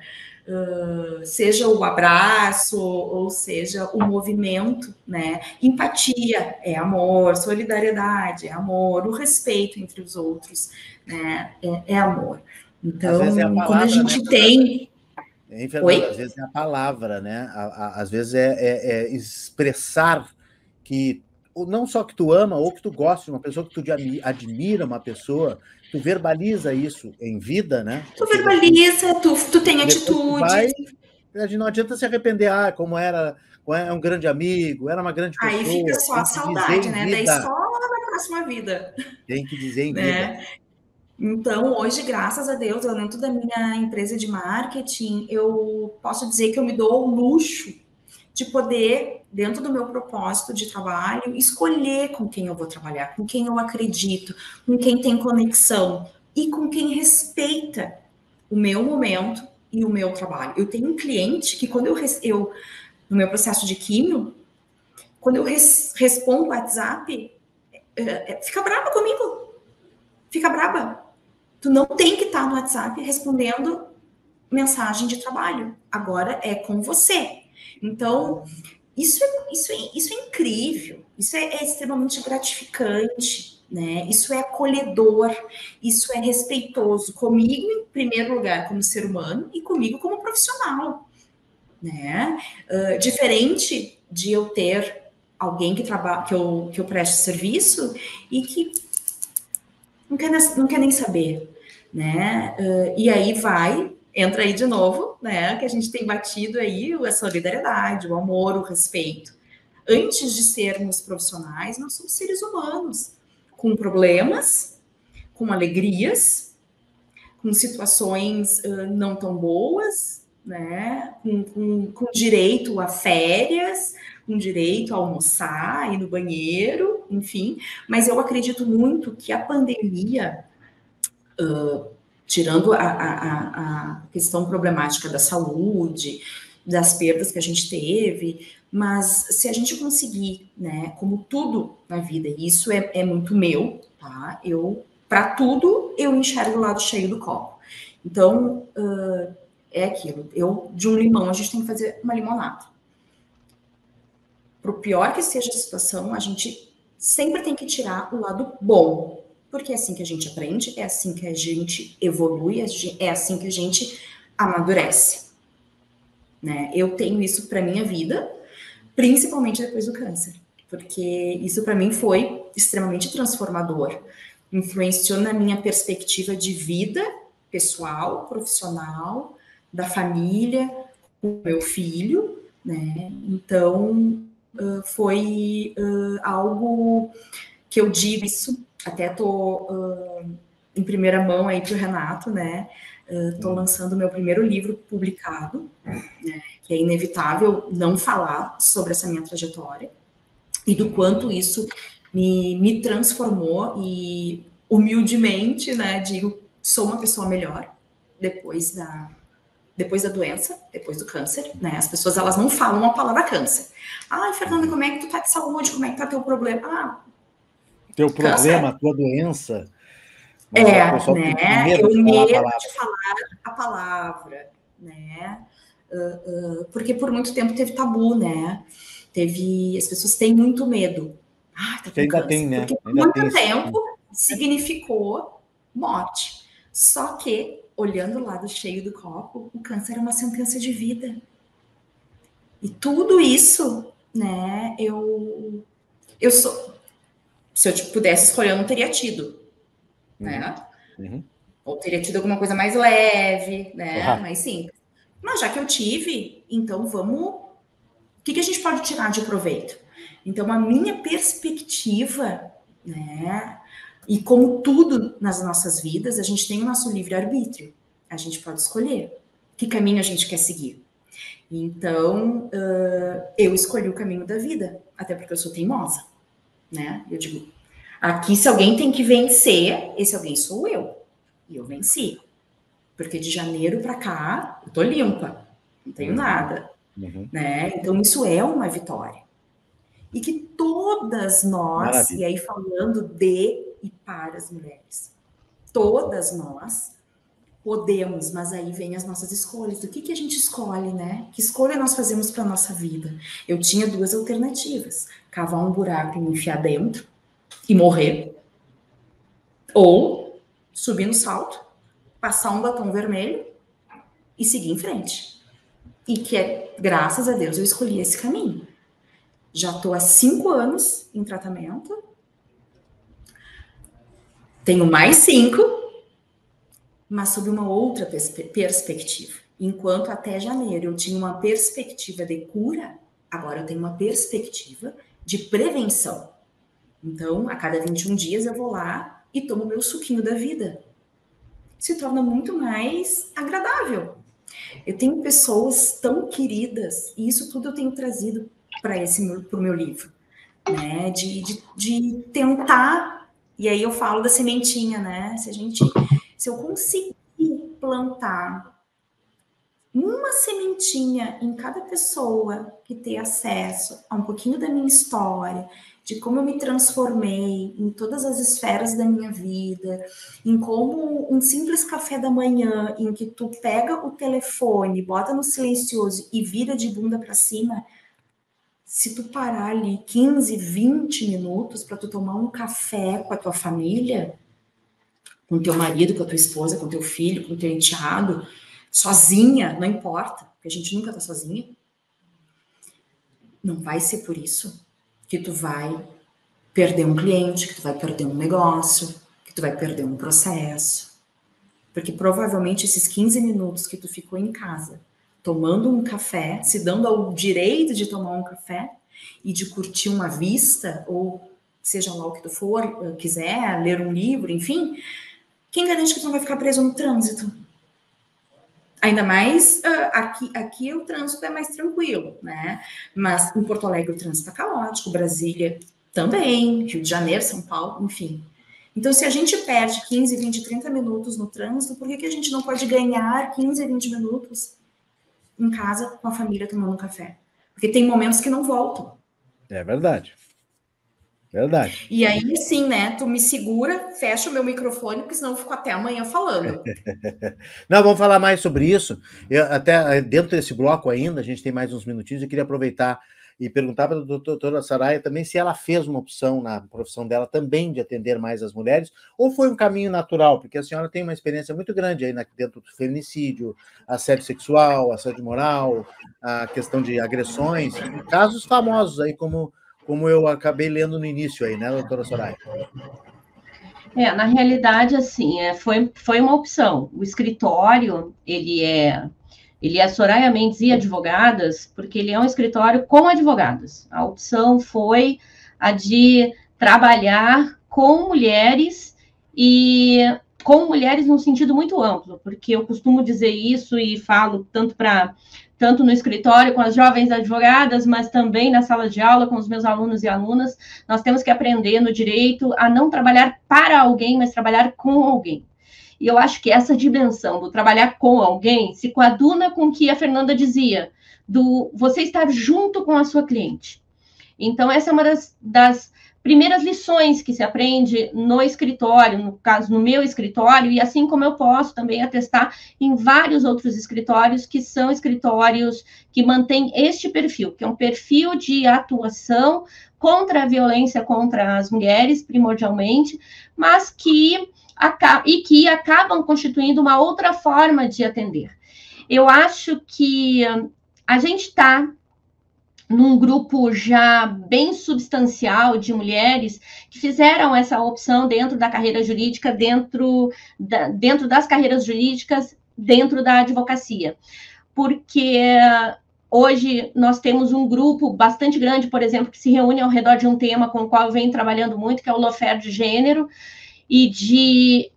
Seja o abraço, ou seja o movimento, né? Empatia é amor, solidariedade é amor, o respeito entre os outros, né? É amor. Então, quando a gente tem...
Fernanda, às vezes é a palavra, né? Às vezes é expressar que não só que tu ama ou que tu gosta de uma pessoa, que tu admira uma pessoa, tu verbaliza isso em vida, né?
Tu verbaliza, tu tem atitude.
Não adianta se arrepender, como era um grande amigo, era uma grande pessoa.
Aí fica só a saudade, né? Daí só na próxima vida.
Tem que dizer em vida.
Então, hoje, graças a Deus, dentro da minha empresa de marketing, eu posso dizer que eu me dou o luxo de poder, dentro do meu propósito de trabalho, escolher com quem eu vou trabalhar, com quem eu acredito, com quem tem conexão e com quem respeita o meu momento e o meu trabalho. Eu tenho um cliente que quando eu no meu processo de químio, quando eu respondo o WhatsApp, fica brava comigo. Fica brava. Tu não tem que estar no WhatsApp respondendo mensagem de trabalho. Agora é com você. Então, isso é incrível. Isso é extremamente gratificante, né? Isso é acolhedor. Isso é respeitoso comigo, em primeiro lugar, como ser humano, e comigo como profissional, né? Diferente de eu ter alguém que eu preste serviço e que não quer nem saber, né? E aí entra aí de novo, né? Que a gente tem batido aí a solidariedade, o amor, o respeito. Antes de sermos profissionais, nós somos seres humanos, com problemas, com alegrias, com situações não tão boas, né? Com direito a férias, com direito a almoçar, ir no banheiro, enfim. Mas eu acredito muito que a pandemia, tirando a questão problemática da saúde, das perdas que a gente teve, mas se a gente conseguir, né, como tudo na vida, e isso é muito meu, tá? Para tudo, eu enxergo o lado cheio do copo. Então, é aquilo. De um limão, a gente tem que fazer uma limonada. Por pior que seja a situação, a gente sempre tem que tirar o lado bom. Porque é assim que a gente aprende, é assim que a gente evolui, é assim que a gente amadurece. Né? Eu tenho isso para minha vida, principalmente depois do câncer. Porque isso para mim foi extremamente transformador. Influenciou na minha perspectiva de vida pessoal, profissional, da família, com o meu filho, né? Então, foi algo que eu digo isso, até tô em primeira mão aí pro Renato, né? Tô lançando o meu primeiro livro publicado, né? Que é inevitável não falar sobre essa minha trajetória e do quanto isso me transformou e humildemente, né, digo, sou uma pessoa melhor depois da doença, depois do câncer, né? As pessoas, elas não falam a palavra câncer. Ai, Fernanda, como é que tu tá de saúde? Como é que tá teu problema?
Teu problema, a tua doença. Mas
né? Eu medo de falar a palavra, né? Porque por muito tempo teve tabu, né? As pessoas têm muito medo. Tá com
ainda
câncer.
tem, né?
Porque por muito tempo significou morte. Só que, olhando o lado cheio do copo, o câncer é uma sentença de vida. E tudo isso, né? Eu sou... Se eu pudesse escolher, eu não teria tido, né? Ou teria tido alguma coisa mais leve, né? Mais simples. Mas já que eu tive, então vamos... O que a gente pode tirar de proveito? Então, a minha perspectiva, né? E como tudo nas nossas vidas, a gente tem o nosso livre-arbítrio. A gente pode escolher que caminho a gente quer seguir. Então, eu escolhi o caminho da vida, até porque eu sou teimosa, né? Eu digo, aqui se alguém tem que vencer, esse alguém sou eu. E eu venci. Porque de janeiro para cá, eu tô limpa, não tenho nada. Né? Então, isso é uma vitória. E que todas nós, Maravilha. E aí falando de e para as mulheres, todas nós podemos, mas aí vem as nossas escolhas. O que a gente escolhe, né? Que escolha nós fazemos para a nossa vida? Eu tinha duas alternativas. Cavar um buraco e me enfiar dentro e morrer. Ou subir no salto, passar um batom vermelho e seguir em frente. E que, graças a Deus, eu escolhi esse caminho. Já estou há 5 anos em tratamento. Tenho mais 5, mas sob uma outra perspectiva. Enquanto até janeiro eu tinha uma perspectiva de cura, agora eu tenho uma perspectiva de prevenção. Então, a cada 21 dias eu vou lá e tomo meu suquinho da vida. Se torna muito mais agradável. Eu tenho pessoas tão queridas, e isso tudo eu tenho trazido para o meu livro, né? De tentar, e aí eu falo da sementinha, né? Se eu conseguir plantar uma sementinha em cada pessoa que ter acesso a um pouquinho da minha história, de como eu me transformei em todas as esferas da minha vida, em como um simples café da manhã, em que tu pega o telefone, bota no silencioso e vira de bunda para cima, se tu parar ali 15, 20 minutos para tu tomar um café com a tua família, com teu marido, com a tua esposa, com teu filho, com teu enteado, sozinha, não importa, porque a gente nunca tá sozinha, não vai ser por isso que tu vai perder um cliente, que tu vai perder um negócio, que tu vai perder um processo. Porque provavelmente esses 15 minutos que tu ficou em casa, tomando um café, se dando ao direito de tomar um café e de curtir uma vista, ou seja lá o que tu for, quiser, ler um livro, enfim, Quem garante que tu não vai ficar preso no trânsito? Ainda mais aqui o trânsito é mais tranquilo, né? Mas em Porto Alegre o trânsito está caótico, Brasília também, Rio de Janeiro, São Paulo, enfim. Então, se a gente perde 15, 20, 30 minutos no trânsito, por que a gente não pode ganhar 15, 20 minutos em casa com a família tomando um café? Porque tem momentos que não voltam.
É verdade. Verdade.
E aí, sim, né? Tu me segura, fecha o meu microfone, porque senão eu fico até amanhã falando.
Não, vamos falar mais sobre isso. Até dentro desse bloco ainda, a gente tem mais uns minutinhos. Eu queria aproveitar e perguntar para a doutora Soraya também se ela fez uma opção na profissão dela também de atender mais as mulheres, ou foi um caminho natural, porque a senhora tem uma experiência muito grande aí dentro do feminicídio, assédio sexual, assédio moral, a questão de agressões, casos famosos aí, como eu acabei lendo no início aí, né, doutora Soraya?
Na realidade, assim, foi uma opção. O escritório, ele é Soraya Mendes e Advogadas, porque ele é um escritório com advogadas. A opção foi a de trabalhar com mulheres e com mulheres num sentido muito amplo, porque eu costumo dizer isso e falo tanto no escritório com as jovens advogadas, mas também na sala de aula com os meus alunos e alunas. Nós temos que aprender no direito a não trabalhar para alguém, mas trabalhar com alguém. E eu acho que essa dimensão do trabalhar com alguém se coaduna com o que a Fernanda dizia, do você estar junto com a sua cliente. Então, essa é uma das primeiras lições que se aprende no escritório, no caso, no meu escritório, e assim como eu posso também atestar em vários outros escritórios, que são escritórios que mantêm este perfil, que é um perfil de atuação contra a violência contra as mulheres, primordialmente, mas que acabam constituindo uma outra forma de atender. Eu acho que a gente está num grupo já bem substancial de mulheres que fizeram essa opção dentro da carreira jurídica, dentro das carreiras jurídicas, dentro da advocacia. Porque hoje nós temos um grupo bastante grande, por exemplo, que se reúne ao redor de um tema com o qual eu venho trabalhando muito, que é o lawfare de gênero, e de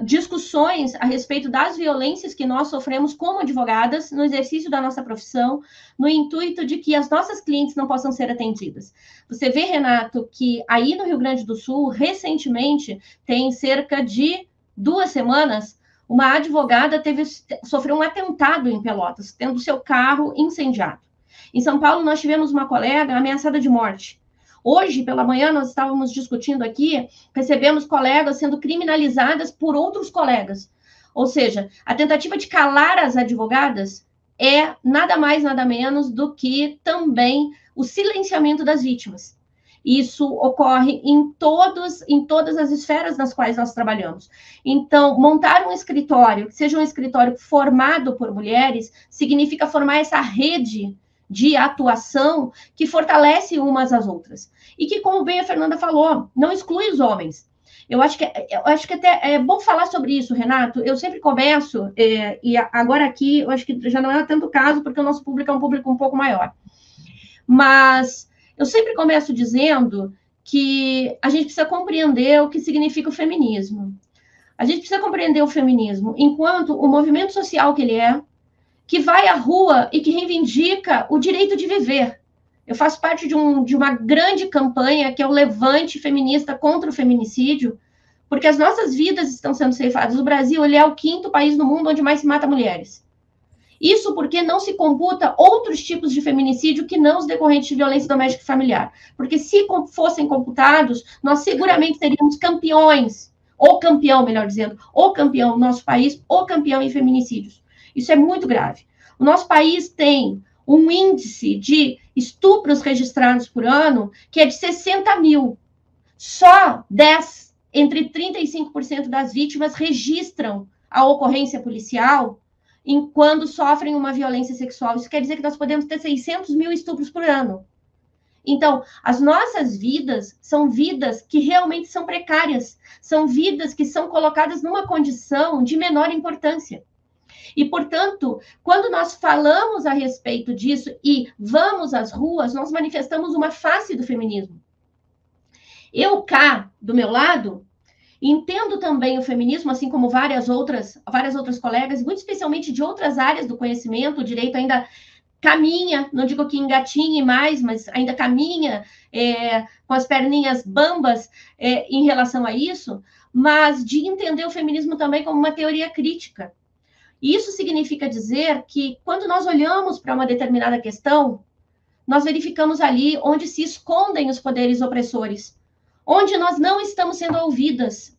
discussões a respeito das violências que nós sofremos como advogadas no exercício da nossa profissão, no intuito de que as nossas clientes não possam ser atendidas. Você vê, Renato, que aí no Rio Grande do Sul, recentemente, tem cerca de 2 semanas, uma advogada sofreu um atentado em Pelotas, tendo seu carro incendiado. Em São Paulo, nós tivemos uma colega ameaçada de morte. Hoje, pela manhã, nós estávamos discutindo aqui, recebemos colegas sendo criminalizadas por outros colegas. Ou seja, a tentativa de calar as advogadas é nada mais, nada menos do que também o silenciamento das vítimas. Isso ocorre em todas as esferas nas quais nós trabalhamos. Então, montar um escritório, que seja um escritório formado por mulheres, significa formar essa rede de atuação que fortalece umas às outras. E que, como bem a Fernanda falou, não exclui os homens. Eu acho que até é bom falar sobre isso, Renato. Eu sempre começo, e agora aqui, eu acho que já não é tanto caso, porque o nosso público é um público um pouco maior. Mas eu sempre começo dizendo que a gente precisa compreender o que significa o feminismo. A gente precisa compreender o feminismo enquanto o movimento social que ele é, que vai à rua e que reivindica o direito de viver. Eu faço parte de uma grande campanha, que é o Levante Feminista contra o Feminicídio, porque as nossas vidas estão sendo ceifadas. O Brasil, ele é o 5º país no mundo onde mais se mata mulheres. Isso porque não se computa outros tipos de feminicídio que não os decorrentes de violência doméstica e familiar. Porque se fossem computados, nós seguramente teríamos campeões, ou campeão, melhor dizendo, ou campeão no nosso país, ou campeão em feminicídios. Isso é muito grave. O nosso país tem um índice de estupros registrados por ano que é de 60 mil. Só entre 30% e 35% das vítimas registram a ocorrência policial quando sofrem uma violência sexual. Isso quer dizer que nós podemos ter 600 mil estupros por ano. Então, as nossas vidas são vidas que realmente são precárias, são vidas que são colocadas numa condição de menor importância. E, portanto, quando nós falamos a respeito disso e vamos às ruas, nós manifestamos uma face do feminismo. Eu cá, do meu lado, Entendo também o feminismo, assim como várias outras colegas, muito especialmente de outras áreas do conhecimento. O direito ainda caminha, não digo que engatinhe mais, mas ainda caminha com as perninhas bambas em relação a isso, mas de entender o feminismo também como uma teoria crítica. Isso significa dizer que, quando nós olhamos para uma determinada questão, nós verificamos ali onde se escondem os poderes opressores, onde nós não estamos sendo ouvidas,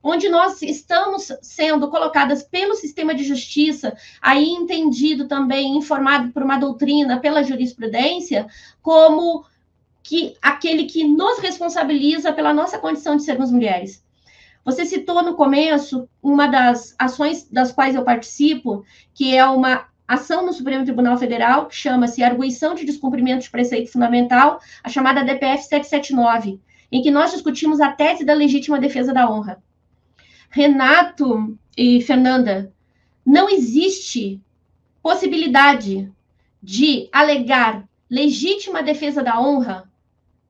onde nós estamos sendo colocadas pelo sistema de justiça, aí entendido também, informado por uma doutrina, pela jurisprudência, como que aquele que nos responsabiliza pela nossa condição de sermos mulheres. Você citou no começo uma das ações das quais eu participo, que é uma ação no Supremo Tribunal Federal, que chama-se Arguição de Descumprimento de Preceito Fundamental, a chamada DPF 779, em que nós discutimos a tese da legítima defesa da honra. Renato e Fernanda, não existe possibilidade de alegar legítima defesa da honra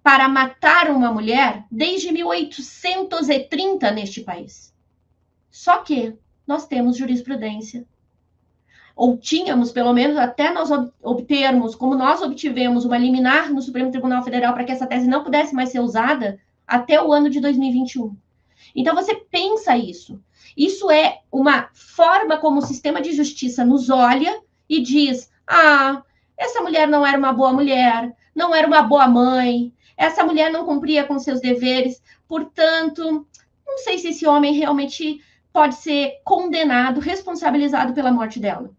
para matar uma mulher desde 1830 neste país. Só que nós temos jurisprudência, ou tínhamos, pelo menos, até nós obtermos, como nós obtivemos uma liminar no Supremo Tribunal Federal para que essa tese não pudesse mais ser usada, até o ano de 2021. Então, você pensa isso. Isso é uma forma como o sistema de justiça nos olha e diz: essa mulher não era uma boa mulher, não era uma boa mãe, essa mulher não cumpria com seus deveres, portanto, não sei se esse homem realmente pode ser condenado, responsabilizado pela morte dela.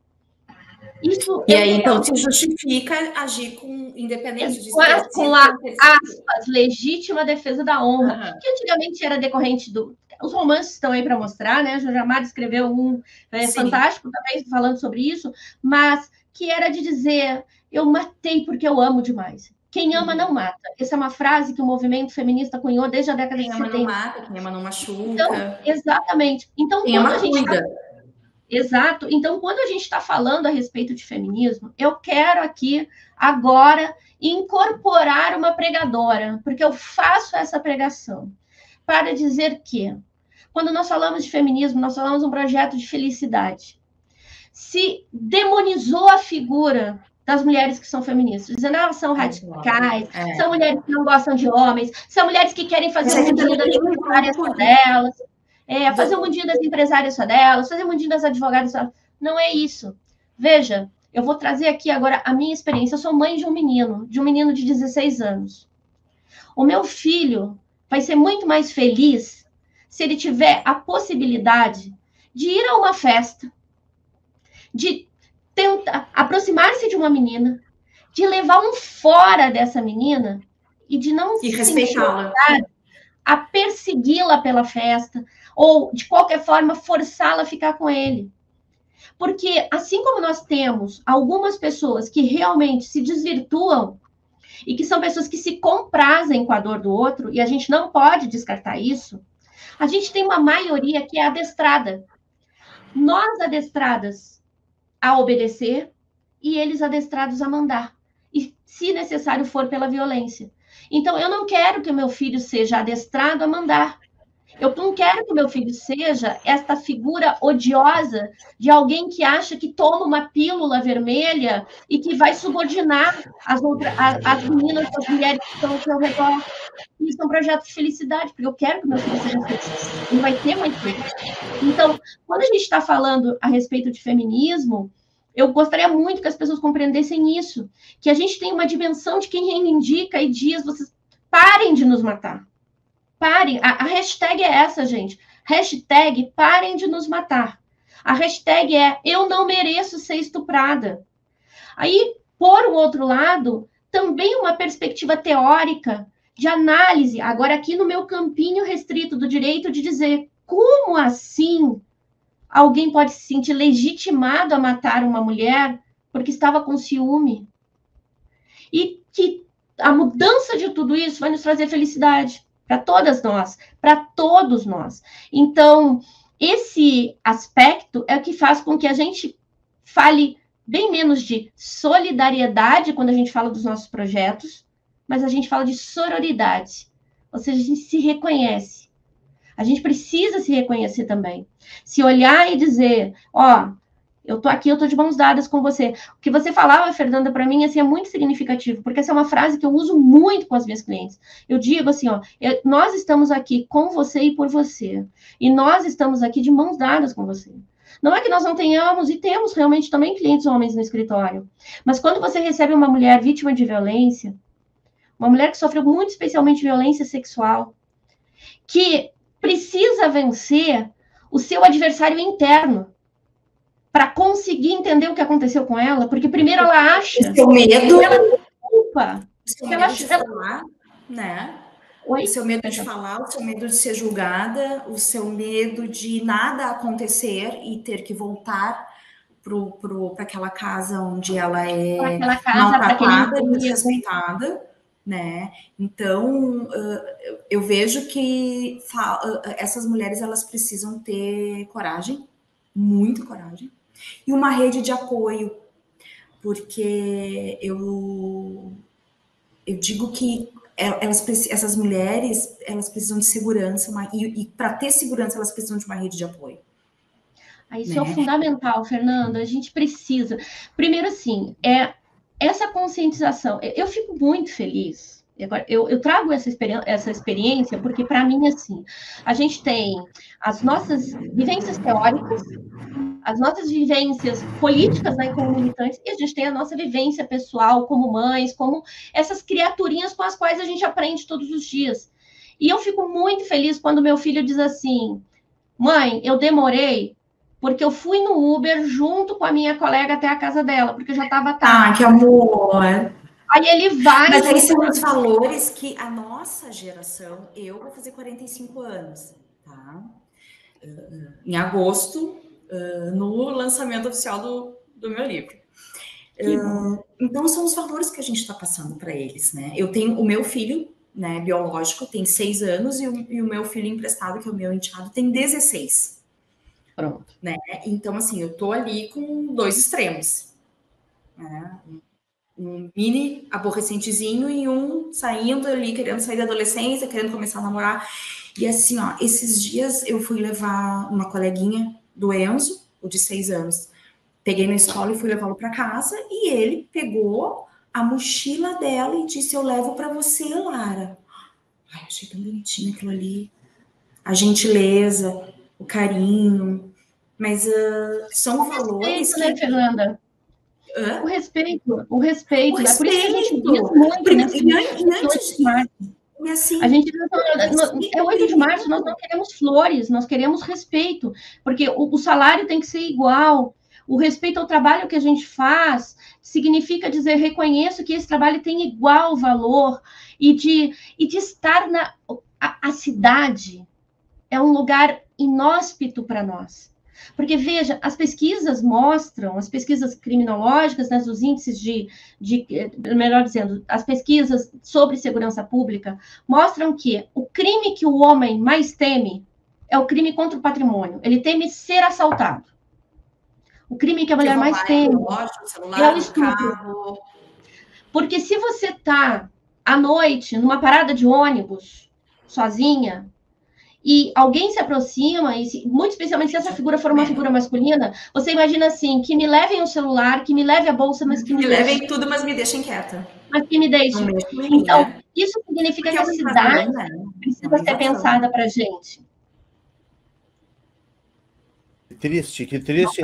Isso
e aí, então, se justifica agir com independência de...
Com a, aspas, legítima defesa da honra, que antigamente era decorrente do... Os romances estão aí para mostrar, né? Jorge Amado escreveu um fantástico também, falando sobre isso, mas que era de dizer: eu matei porque eu amo demais. Quem ama não mata. Essa é uma frase que o movimento feminista cunhou desde a década de 70. Quem ama não mata,
quem ama não machuca.
Então, exatamente. Então,
quem ama cuida.
Exato. Então, quando a gente está falando a respeito de feminismo, eu quero aqui, agora, incorporar uma pregadora, porque eu faço essa pregação, para dizer que, quando nós falamos de feminismo, nós falamos de um projeto de felicidade. Se demonizou a figura das mulheres que são feministas, dizendo: elas são radicais, são mulheres que não gostam de homens, são mulheres que querem fazer um mundinho das empresárias só delas, fazer um mundinho das empresárias só delas, fazer um mundinho das advogadas só. Não é isso. Veja, eu vou trazer aqui agora a minha experiência. Eu sou mãe de um menino de 16 anos. O meu filho vai ser muito mais feliz se ele tiver a possibilidade de ir a uma festa, de tentar aproximar-se de uma menina, de levar um fora dessa menina e de não se
respeitá-la,
a persegui-la pela festa, ou, de qualquer forma, forçá-la a ficar com ele. Porque, assim como nós temos algumas pessoas que realmente se desvirtuam e que são pessoas que se comprazem com a dor do outro, e a gente não pode descartar isso, a gente tem uma maioria que é adestrada. Nós adestradas a obedecer e eles adestrados a mandar. E, se necessário for, pela violência. Então, eu não quero que o meu filho seja adestrado a mandar. Eu não quero que o meu filho seja esta figura odiosa de alguém que acha que toma uma pílula vermelha e que vai subordinar as meninas, as mulheres que estão ao seu redor. Isso é um projeto de felicidade, porque eu quero que o meu filho seja feliz. Não vai ter mais feliz. Então, quando a gente está falando a respeito de feminismo, eu gostaria muito que as pessoas compreendessem isso, que a gente tem uma dimensão de quem reivindica e diz: vocês parem de nos matar. Parem. A hashtag é essa, gente. Hashtag parem de nos matar. A hashtag é: eu não mereço ser estuprada. Aí, por um outro lado, também uma perspectiva teórica de análise, agora aqui no meu campinho restrito do direito, de dizer: como assim alguém pode se sentir legitimado a matar uma mulher porque estava com ciúme? E que a mudança de tudo isso vai nos trazer felicidade para todas nós, para todos nós. Então, esse aspecto é o que faz com que a gente fale bem menos de solidariedade quando a gente fala dos nossos projetos, mas a gente fala de sororidade. Ou seja, a gente se reconhece. A gente precisa se reconhecer também. Se olhar e dizer, ó, eu tô aqui, eu tô de mãos dadas com você. O que você falava, Fernanda, para mim, assim, é muito significativo, porque essa é uma frase que eu uso muito com as minhas clientes. Eu digo assim, ó, nós estamos aqui com você e por você. E nós estamos aqui de mãos dadas com você. Não é que nós não tenhamos, e temos realmente também clientes homens no escritório. Mas quando você recebe uma mulher vítima de violência, uma mulher que sofreu muito especialmente violência sexual, que precisa vencer o seu adversário interno, para conseguir entender o que aconteceu com ela, porque primeiro ela acha...
O seu medo...
Ela tem culpa.
O seu medo de falar, né?
Oi?
O seu medo de falar, o seu medo de ser julgada, o seu medo de nada acontecer e ter que voltar para aquela casa onde ela é maltratada e desrespeitada, né? Então, eu vejo que essas mulheres, elas precisam ter coragem, muita coragem, e uma rede de apoio, porque eu digo que essas mulheres, elas precisam de segurança, e para ter segurança, elas precisam de uma rede de apoio.
Isso é o fundamental, Fernanda, a gente precisa. Primeiro, assim, essa conscientização, eu fico muito feliz. Eu trago essa experiência porque, para mim, assim, a gente tem as nossas vivências teóricas, as nossas vivências políticas, né, como militantes, e a gente tem a nossa vivência pessoal como mães, como essas criaturinhas com as quais a gente aprende todos os dias. E eu fico muito feliz quando meu filho diz assim, mãe, eu demorei porque eu fui no Uber junto com a minha colega até a casa dela, porque eu já estava tarde.
Ah, que amor!
Aí ele vai...
Mas aí são os valores que a nossa geração, eu vou fazer 45 anos, tá? Em agosto, no lançamento oficial do meu livro. Então, são os valores que a gente está passando para eles, né? Eu tenho o meu filho, né, biológico, tem 6 anos, e o meu filho emprestado, que é o meu enteado, tem 16.
Pronto.
Né? Então, assim, eu tô ali com 2 extremos, né? Um mini aborrecentezinho e um saindo ali, querendo sair da adolescência, querendo começar a namorar. E assim, ó, esses dias eu fui levar uma coleguinha do Enzo, o de 6 anos. Peguei na escola e fui levá-lo para casa, e ele pegou a mochila dela e disse, eu levo para você, Lara. Ai, achei tão bonitinho aquilo ali. A gentileza, o carinho, mas são valores que...
né, Fernanda? O respeito. Por isso que a gente diz muito, né?
Assim,
a gente é 8 de março, nós não queremos flores, nós queremos respeito, porque o salário tem que ser igual, o respeito ao trabalho que a gente faz significa dizer, reconheço que esse trabalho tem igual valor, e de estar a cidade é um lugar inóspito para nós. Porque, veja, as pesquisas mostram, as pesquisas criminológicas, né, os índices melhor dizendo, as pesquisas sobre segurança pública, mostram que o crime que o homem mais teme é o crime contra o patrimônio. Ele teme ser assaltado. O crime que a mulher mais teme é o estupro. Porque se você está, à noite, numa parada de ônibus, sozinha, e alguém se aproxima, e muito especialmente se essa figura for uma figura masculina, você imagina assim, que me levem o celular, que me leve a bolsa, mas que me
levem tudo, mas me deixem quieta.
Mas que me deixem. Então, isso significa que a cidade precisa ser pensada para a gente.
Que triste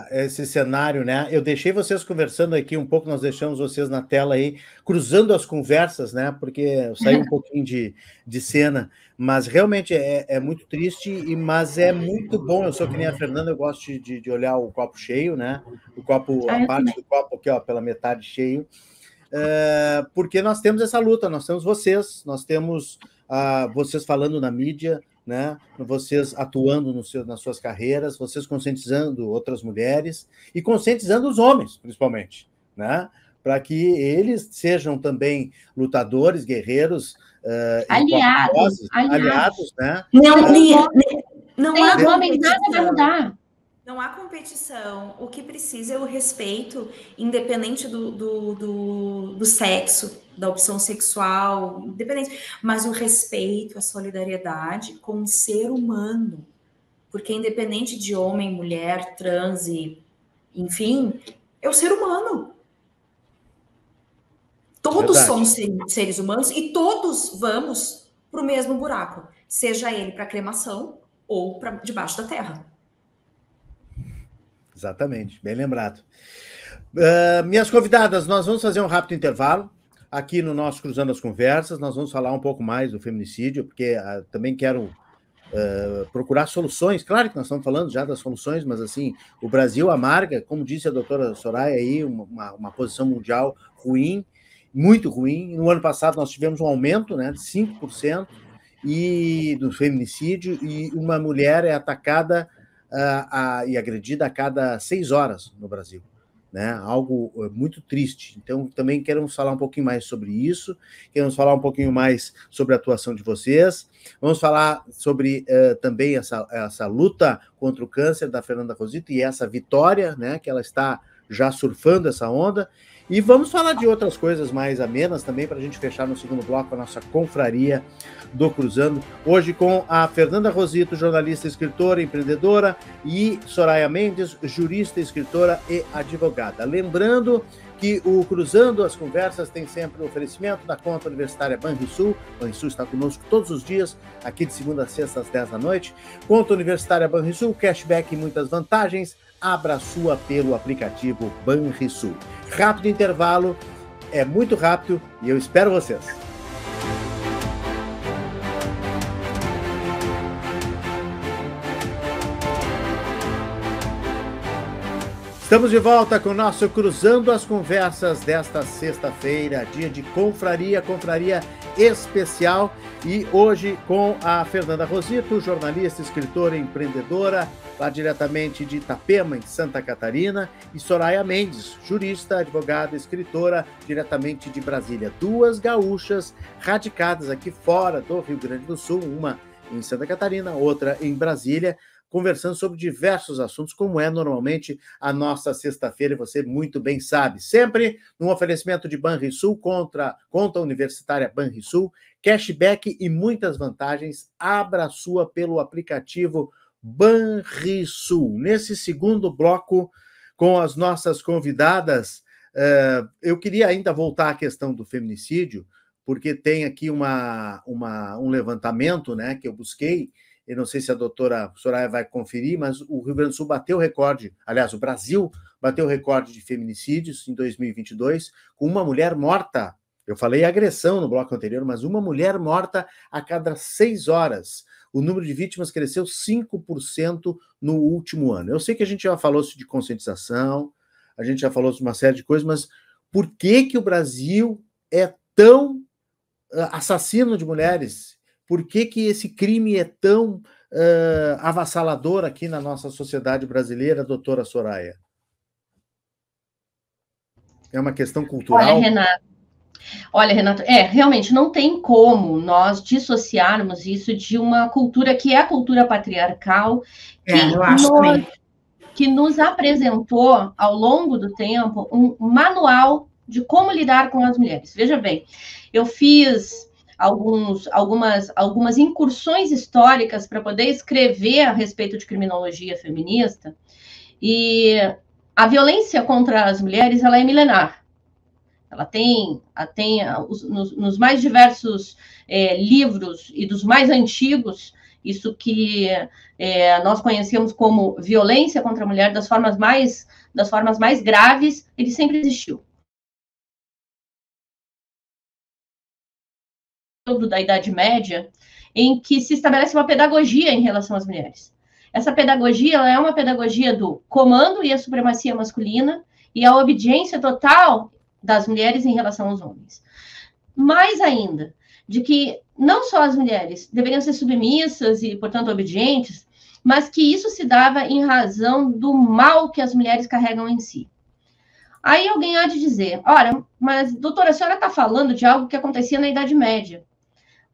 esse cenário, né? Eu deixei vocês conversando aqui um pouco, nós deixamos vocês na tela aí, cruzando as conversas, né? Porque eu saí um pouquinho de cena, mas realmente é muito triste, mas é muito bom. Eu sou que nem a Fernanda, eu gosto de olhar o copo cheio, né? A parte do copo aqui, ó, pela metade cheio, porque nós temos essa luta, nós temos vocês, nós temos vocês falando na mídia, né? Vocês atuando nas suas carreiras, vocês conscientizando outras mulheres e conscientizando os homens, principalmente, né? Para que eles sejam também lutadores, guerreiros, aliados, né?
Não
sem os homens nada vai mudar.
Não há competição. O que precisa é o respeito, independente do sexo, da opção sexual, independente, mas o respeito, a solidariedade com o ser humano. Porque independente de homem, mulher, trans, enfim, é o ser humano. Todos somos seres humanos e todos vamos para o mesmo buraco, seja ele para cremação ou para debaixo da terra.
Exatamente, bem lembrado. Minhas convidadas, nós vamos fazer um rápido intervalo aqui no nosso Cruzando as Conversas. Nós vamos falar um pouco mais do feminicídio, porque também quero procurar soluções. Claro que nós estamos falando já das soluções, mas assim, o Brasil amarga, como disse a doutora Soraya aí, uma posição mundial ruim, muito ruim. No ano passado nós tivemos um aumento, né, de 5% do feminicídio, e uma mulher é atacada e agredida a cada 6 horas no Brasil, né? Algo muito triste. Então, também queremos falar um pouquinho mais sobre isso, queremos falar um pouquinho mais sobre a atuação de vocês, vamos falar sobre também essa luta contra o câncer da Fernanda Rosito e essa vitória, né, que ela está já surfando essa onda, e vamos falar de outras coisas mais amenas também, para a gente fechar no segundo bloco a nossa confraria do Cruzando, hoje com a Fernanda Rosito, jornalista, escritora, empreendedora, e Soraya Mendes, jurista, escritora e advogada. Lembrando que o Cruzando as Conversas tem sempre o oferecimento da conta universitária Banrisul. Banrisul está conosco todos os dias, aqui de segunda a sexta às 10 da noite. Conta universitária Banrisul, cashback e muitas vantagens. Abra a sua pelo aplicativo Banrisul. Rápido intervalo, é muito rápido e eu espero vocês. Estamos de volta com o nosso Cruzando as Conversas desta sexta-feira, dia de confraria especial, e hoje com a Fernanda Rosito, jornalista, escritora e empreendedora, lá diretamente de Itapema, em Santa Catarina, e Soraya Mendes, jurista, advogada, escritora, diretamente de Brasília. Duas gaúchas radicadas aqui fora do Rio Grande do Sul, uma em Santa Catarina, outra em Brasília, conversando sobre diversos assuntos, como é normalmente a nossa sexta-feira, e você muito bem sabe. Sempre num oferecimento de Banrisul, conta universitária Banrisul, cashback e muitas vantagens. Abra a sua pelo aplicativo Banrisul. Nesse segundo bloco, com as nossas convidadas, eu queria ainda voltar à questão do feminicídio, porque tem aqui um levantamento, né, que eu busquei. Eu não sei se a doutora Soraya vai conferir, mas o Rio Grande do Sul bateu o recorde, aliás, o Brasil bateu o recorde de feminicídios em 2022, com uma mulher morta. Eu falei agressão no bloco anterior, mas uma mulher morta a cada 6 horas. O número de vítimas cresceu 5% no último ano. Eu sei que a gente já falou de conscientização, a gente já falou de uma série de coisas, mas por que o Brasil é tão assassino de mulheres? Por que esse crime é tão avassalador aqui na nossa sociedade brasileira, doutora Soraya? É uma questão cultural?
Olha, Renato, realmente não tem como nós dissociarmos isso de uma cultura que é a cultura patriarcal, que nos apresentou, ao longo do tempo, um manual de como lidar com as mulheres. Veja bem, eu fiz algumas incursões históricas para poder escrever a respeito de criminologia feminista, e a violência contra as mulheres, ela é milenar. Ela tem nos mais diversos livros e dos mais antigos, isso que nós conhecemos como violência contra a mulher, das formas mais graves, ele sempre existiu. Da Idade Média, em que se estabelece uma pedagogia em relação às mulheres. Essa pedagogia, ela é uma pedagogia do comando e a supremacia masculina e a obediência total das mulheres em relação aos homens. Mais ainda, de que não só as mulheres deveriam ser submissas e, portanto, obedientes, mas que isso se dava em razão do mal que as mulheres carregam em si. Aí alguém há de dizer, ora, mas, doutora, a senhora está falando de algo que acontecia na Idade Média.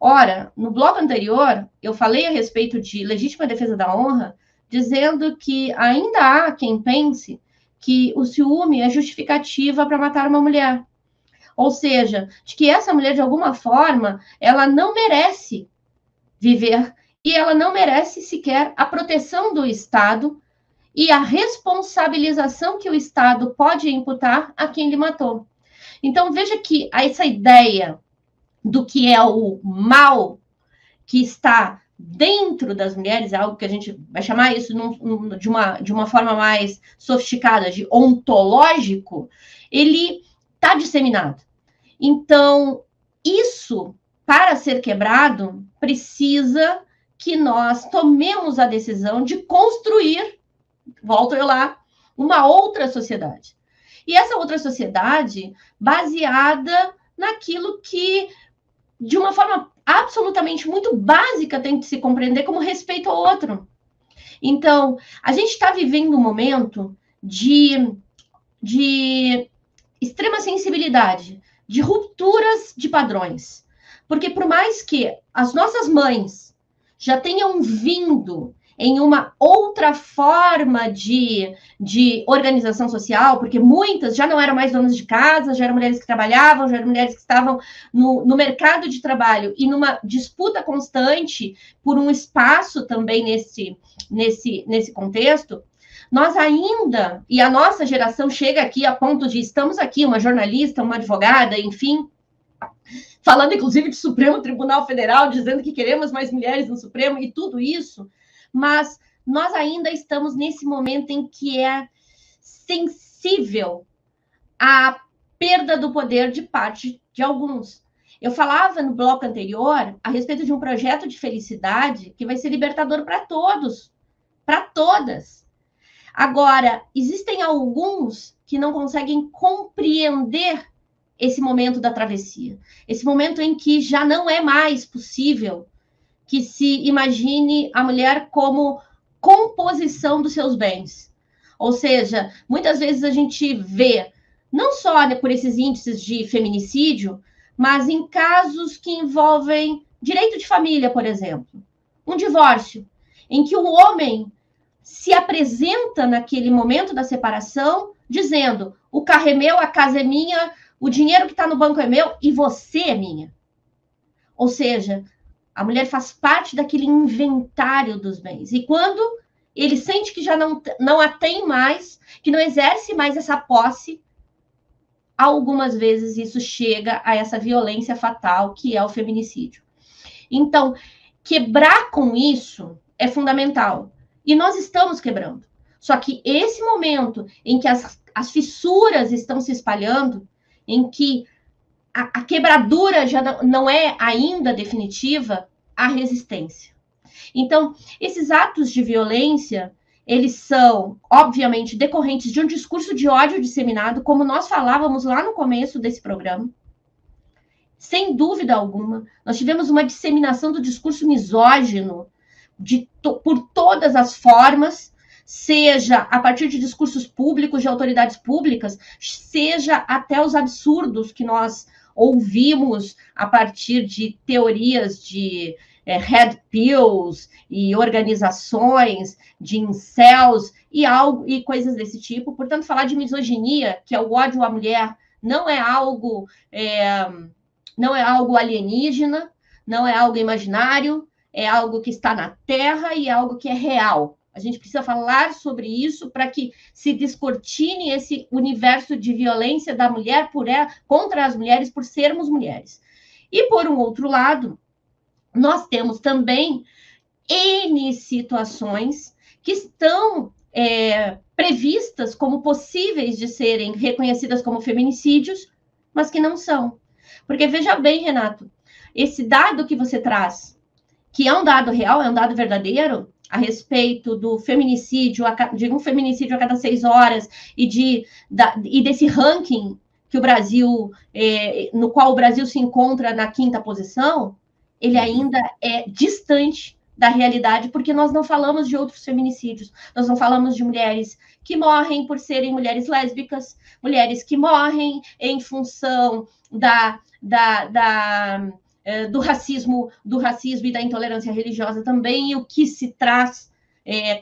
Ora, no bloco anterior, eu falei a respeito de legítima defesa da honra, dizendo que ainda há quem pense que o ciúme é justificativa para matar uma mulher. Ou seja, de que essa mulher, de alguma forma, ela não merece viver e ela não merece sequer a proteção do Estado e a responsabilização que o Estado pode imputar a quem lhe matou. Então, veja que essa ideia do que é o mal que está dentro das mulheres, é algo que a gente vai chamar isso de uma forma mais sofisticada, de ontológico, ele está disseminado. Então, isso, para ser quebrado, precisa que nós tomemos a decisão de construir, volto eu lá, uma outra sociedade. E essa outra sociedade baseada naquilo que, de uma forma absolutamente muito básica, tem que se compreender como respeito ao outro. Então, a gente está vivendo um momento de extrema sensibilidade, de rupturas de padrões. Porque por mais que as nossas mães já tenham vindo em uma outra forma de organização social, porque muitas já não eram mais donas de casa, já eram mulheres que trabalhavam, já eram mulheres que estavam no mercado de trabalho e numa disputa constante por um espaço também nesse contexto, nós ainda, e a nossa geração chega aqui a ponto de estamos aqui, uma jornalista, uma advogada, enfim, falando inclusive de Supremo Tribunal Federal, dizendo que queremos mais mulheres no Supremo e tudo isso, mas nós ainda estamos nesse momento em que é sensível à perda do poder de parte de alguns. Eu falava no bloco anterior a respeito de um projeto de felicidade que vai ser libertador para todos, para todas. Agora, existem alguns que não conseguem compreender esse momento da travessia, esse momento em que já não é mais possível que se imagine a mulher como composição dos seus bens. Ou seja, muitas vezes a gente vê, não só, né, por esses índices de feminicídio, mas em casos que envolvem direito de família, por exemplo, um divórcio, em que o homem se apresenta naquele momento da separação, dizendo, o carro é meu, a casa é minha, o dinheiro que está no banco é meu e você é minha. Ou seja, a mulher faz parte daquele inventário dos bens. E quando ele sente que já não a tem mais, que não exerce mais essa posse, algumas vezes isso chega a essa violência fatal que é o feminicídio. Então, quebrar com isso é fundamental. E nós estamos quebrando. Só que esse momento em que as fissuras estão se espalhando, em que a quebradura já não é ainda definitiva, a resistência. Então, esses atos de violência, eles são, obviamente, decorrentes de um discurso de ódio disseminado, como nós falávamos lá no começo desse programa. Sem dúvida alguma, nós tivemos uma disseminação do discurso misógino por todas as formas, seja a partir de discursos públicos, de autoridades públicas, seja até os absurdos que nós ouvimos a partir de teorias de red pills e organizações de incels e coisas desse tipo. Portanto, falar de misoginia, que é o ódio à mulher, não é algo alienígena, não é algo imaginário, é algo que está na Terra e é algo que é real. A gente precisa falar sobre isso para que se descortine esse universo de violência da mulher contra as mulheres por sermos mulheres. E, por um outro lado, nós temos também N situações que estão previstas como possíveis de serem reconhecidas como feminicídios, mas que não são. Porque, veja bem, Renato, esse dado que você traz, que é um dado real, é um dado verdadeiro, a respeito do feminicídio, de um feminicídio a cada 6 horas, e desse ranking que o Brasil, no qual o Brasil se encontra na 5ª posição, ele ainda é distante da realidade, porque nós não falamos de outros feminicídios, nós não falamos de mulheres que morrem por serem mulheres lésbicas, mulheres que morrem em função do racismo e da intolerância religiosa também, e o que se traz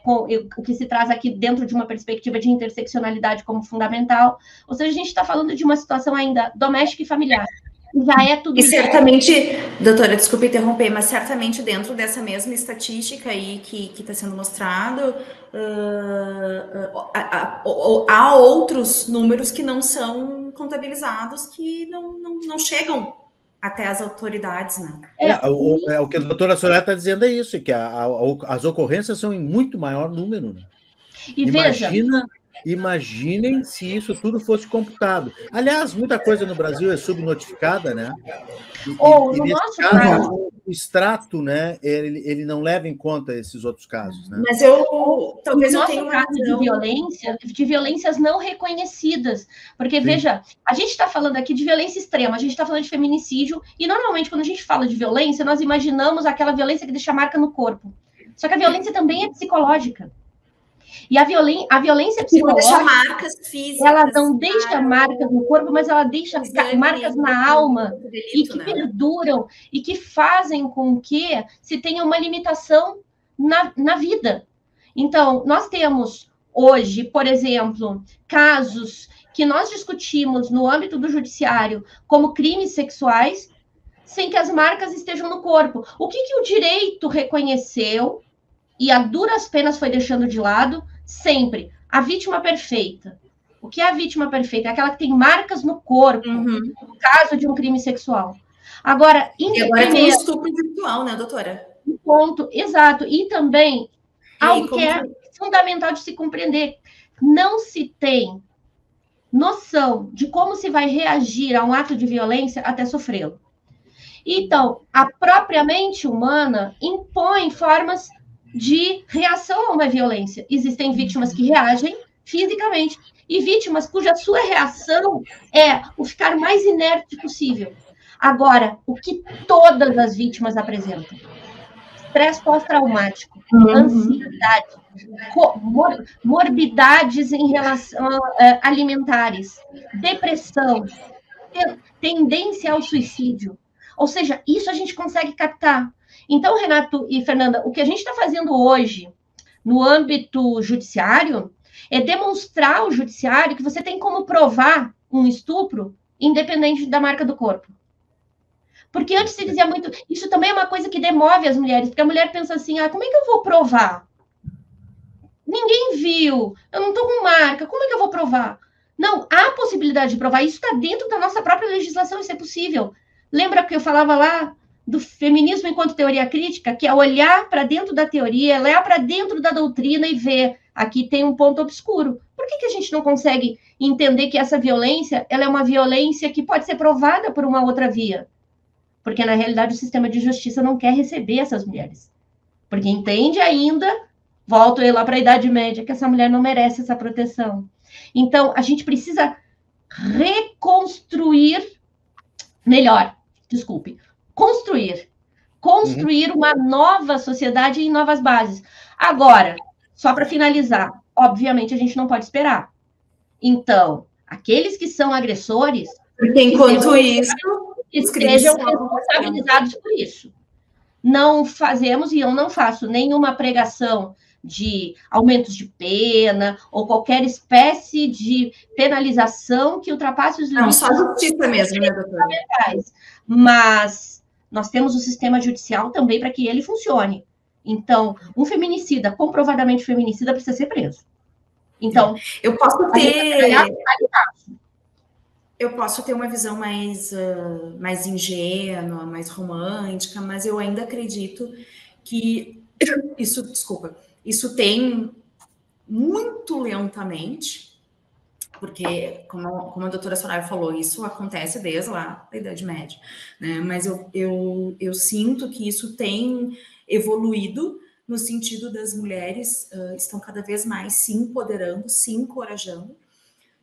o que se traz aqui dentro de uma perspectiva de interseccionalidade como fundamental. Ou seja, a gente está falando de uma situação ainda doméstica e familiar. Já é tudo.
E certamente, doutora, desculpe interromper, mas certamente dentro dessa mesma estatística aí que está sendo mostrado, há outros números que não são contabilizados, que não chegam até as autoridades, né?
O que a doutora Soraya está dizendo é isso, que as ocorrências são em muito maior número. Né?
E
Imaginem se isso tudo fosse computado. Aliás, muita coisa no Brasil é subnotificada, né?
No nosso caso,
o extrato, né? Ele não leva em conta esses outros casos, né?
Mas talvez eu tenha
caso de violências não reconhecidas, porque sim, veja, a gente está falando aqui de violência extrema, a gente está falando de feminicídio, e normalmente quando a gente fala de violência, nós imaginamos aquela violência que deixa marca no corpo. Só que a violência também é psicológica. E a violência psicológica,
deixa marcas físicas,
ela não deixa marcas no corpo, mas ela deixa marcas na alma, e que perduram, e que fazem com que se tenha uma limitação na vida. Então, nós temos hoje, por exemplo, casos que nós discutimos no âmbito do judiciário como crimes sexuais, sem que as marcas estejam no corpo. O que o direito reconheceu e a duras penas foi deixando de lado? Sempre a vítima perfeita. O que é a vítima perfeita? É aquela que tem marcas no corpo, no caso de um crime sexual. Agora
tem estupro virtual, né, doutora?
Ponto, exato. E também algo que é fundamental de se compreender: não se tem noção de como se vai reagir a um ato de violência até sofrê-lo. Então, a própria mente humana impõe formas de reação a uma violência. Existem vítimas que reagem fisicamente e vítimas cuja sua reação é o ficar mais inerte possível. Agora, o que todas as vítimas apresentam? Estresse pós-traumático, ansiedade, morbidades em relação alimentares, depressão, tendência ao suicídio. Ou seja, isso a gente consegue captar. Então, Renato e Fernanda, o que a gente está fazendo hoje no âmbito judiciário é demonstrar ao judiciário que você tem como provar um estupro independente da marca do corpo. Porque antes se dizia muito... Isso também é uma coisa que demove as mulheres, porque a mulher pensa assim, como é que eu vou provar? Ninguém viu, eu não estou com marca, como é que eu vou provar? Não, há possibilidade de provar, isso está dentro da nossa própria legislação, isso é possível. Lembra que eu falava lá do feminismo enquanto teoria crítica, que é olhar para dentro da teoria, olhar para dentro da doutrina e ver, aqui tem um ponto obscuro. Por que a gente não consegue entender que essa violência, ela é uma violência que pode ser provada por uma outra via? Porque, na realidade, o sistema de justiça não quer receber essas mulheres. Porque entende ainda, volto lá para a Idade Média, que essa mulher não merece essa proteção. Então, a gente precisa construir uma nova sociedade em novas bases. Agora, só para finalizar, obviamente a gente não pode esperar. Então, aqueles que são agressores...
Porque enquanto isso...
estejam responsabilizados por isso. Não fazemos, e eu não faço nenhuma pregação de aumentos de pena ou qualquer espécie de penalização que ultrapasse os limites.
Não, só justiça mesmo, né, doutora?
Mas nós temos o sistema judicial também para que ele funcione. Então, um feminicida, comprovadamente feminicida, precisa ser preso. Então,
eu posso ter uma visão mais ingênua, mais romântica, mas eu ainda acredito que isso tem muito lentamente, porque, como a doutora Soraya falou, isso acontece desde lá da Idade Média, né? Mas eu sinto que isso tem evoluído no sentido das mulheres estão cada vez mais se empoderando, se encorajando,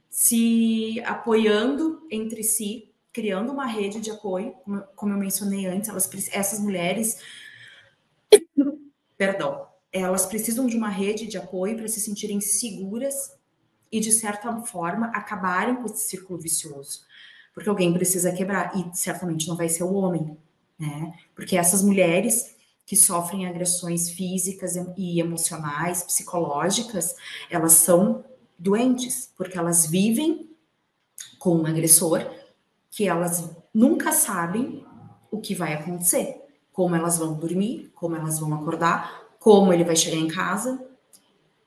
se apoiando entre si, criando uma rede de apoio, como eu mencionei antes, essas mulheres, elas precisam de uma rede de apoio para se sentirem seguras e, de certa forma, acabarem com esse círculo vicioso. Porque alguém precisa quebrar, e certamente não vai ser o homem, né? Porque essas mulheres que sofrem agressões físicas e emocionais, psicológicas, elas são doentes, porque elas vivem com um agressor que elas nunca sabem o que vai acontecer, como elas vão dormir, como elas vão acordar, como ele vai chegar em casa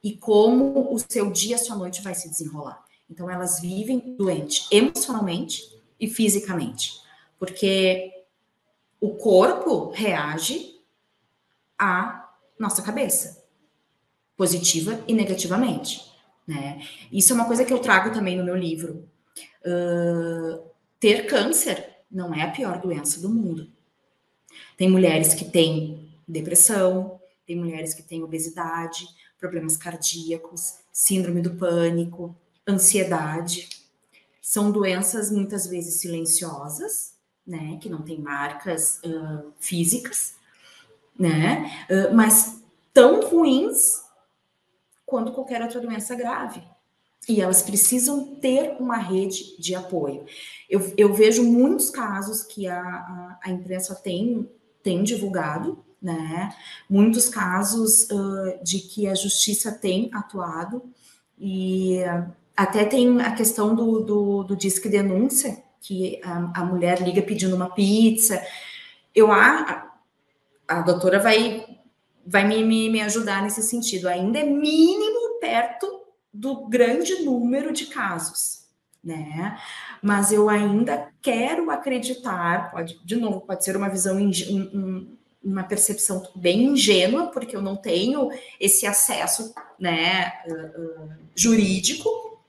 e como o seu dia, a sua noite vai se desenrolar. Então, elas vivem doentes emocionalmente e fisicamente, porque o corpo reage à nossa cabeça, positiva e negativamente, né? Isso é uma coisa que eu trago também no meu livro. Ter câncer não é a pior doença do mundo. Tem mulheres que têm depressão, tem mulheres que têm obesidade, problemas cardíacos, síndrome do pânico, ansiedade. São doenças muitas vezes silenciosas, né, que não têm marcas físicas, né, mas tão ruins quanto qualquer outra doença grave. E elas precisam ter uma rede de apoio. Eu vejo muitos casos que a imprensa tem divulgado, né? Muitos casos de que a justiça tem atuado, e até tem a questão do Disque Denúncia, que a mulher liga pedindo uma pizza. A doutora vai me ajudar nesse sentido. Ainda é mínimo perto do grande número de casos, né? Mas eu ainda quero acreditar, pode ser uma visão, uma percepção bem ingênua, porque eu não tenho esse acesso, né, jurídico,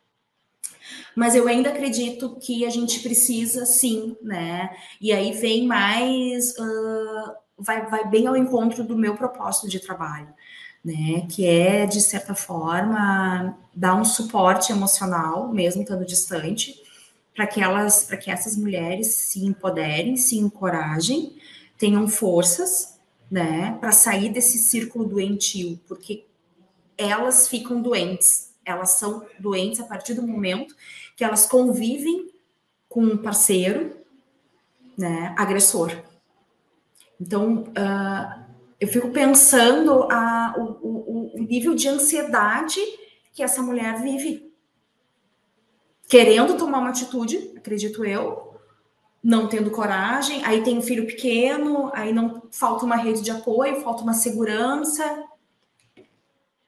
mas eu ainda acredito que a gente precisa, sim, né? E aí vem mais, vai bem ao encontro do meu propósito de trabalho, né? Que é, de certa forma, dar um suporte emocional, mesmo estando distante, para que essas mulheres se empoderem, se encorajem, tenham forças, né, para sair desse círculo doentio, porque elas ficam doentes, elas são doentes a partir do momento que elas convivem com um parceiro, né, agressor. Então, eu fico pensando o nível de ansiedade que essa mulher vive, querendo tomar uma atitude, acredito eu, não tendo coragem, aí tem um filho pequeno, aí não falta uma rede de apoio, falta uma segurança,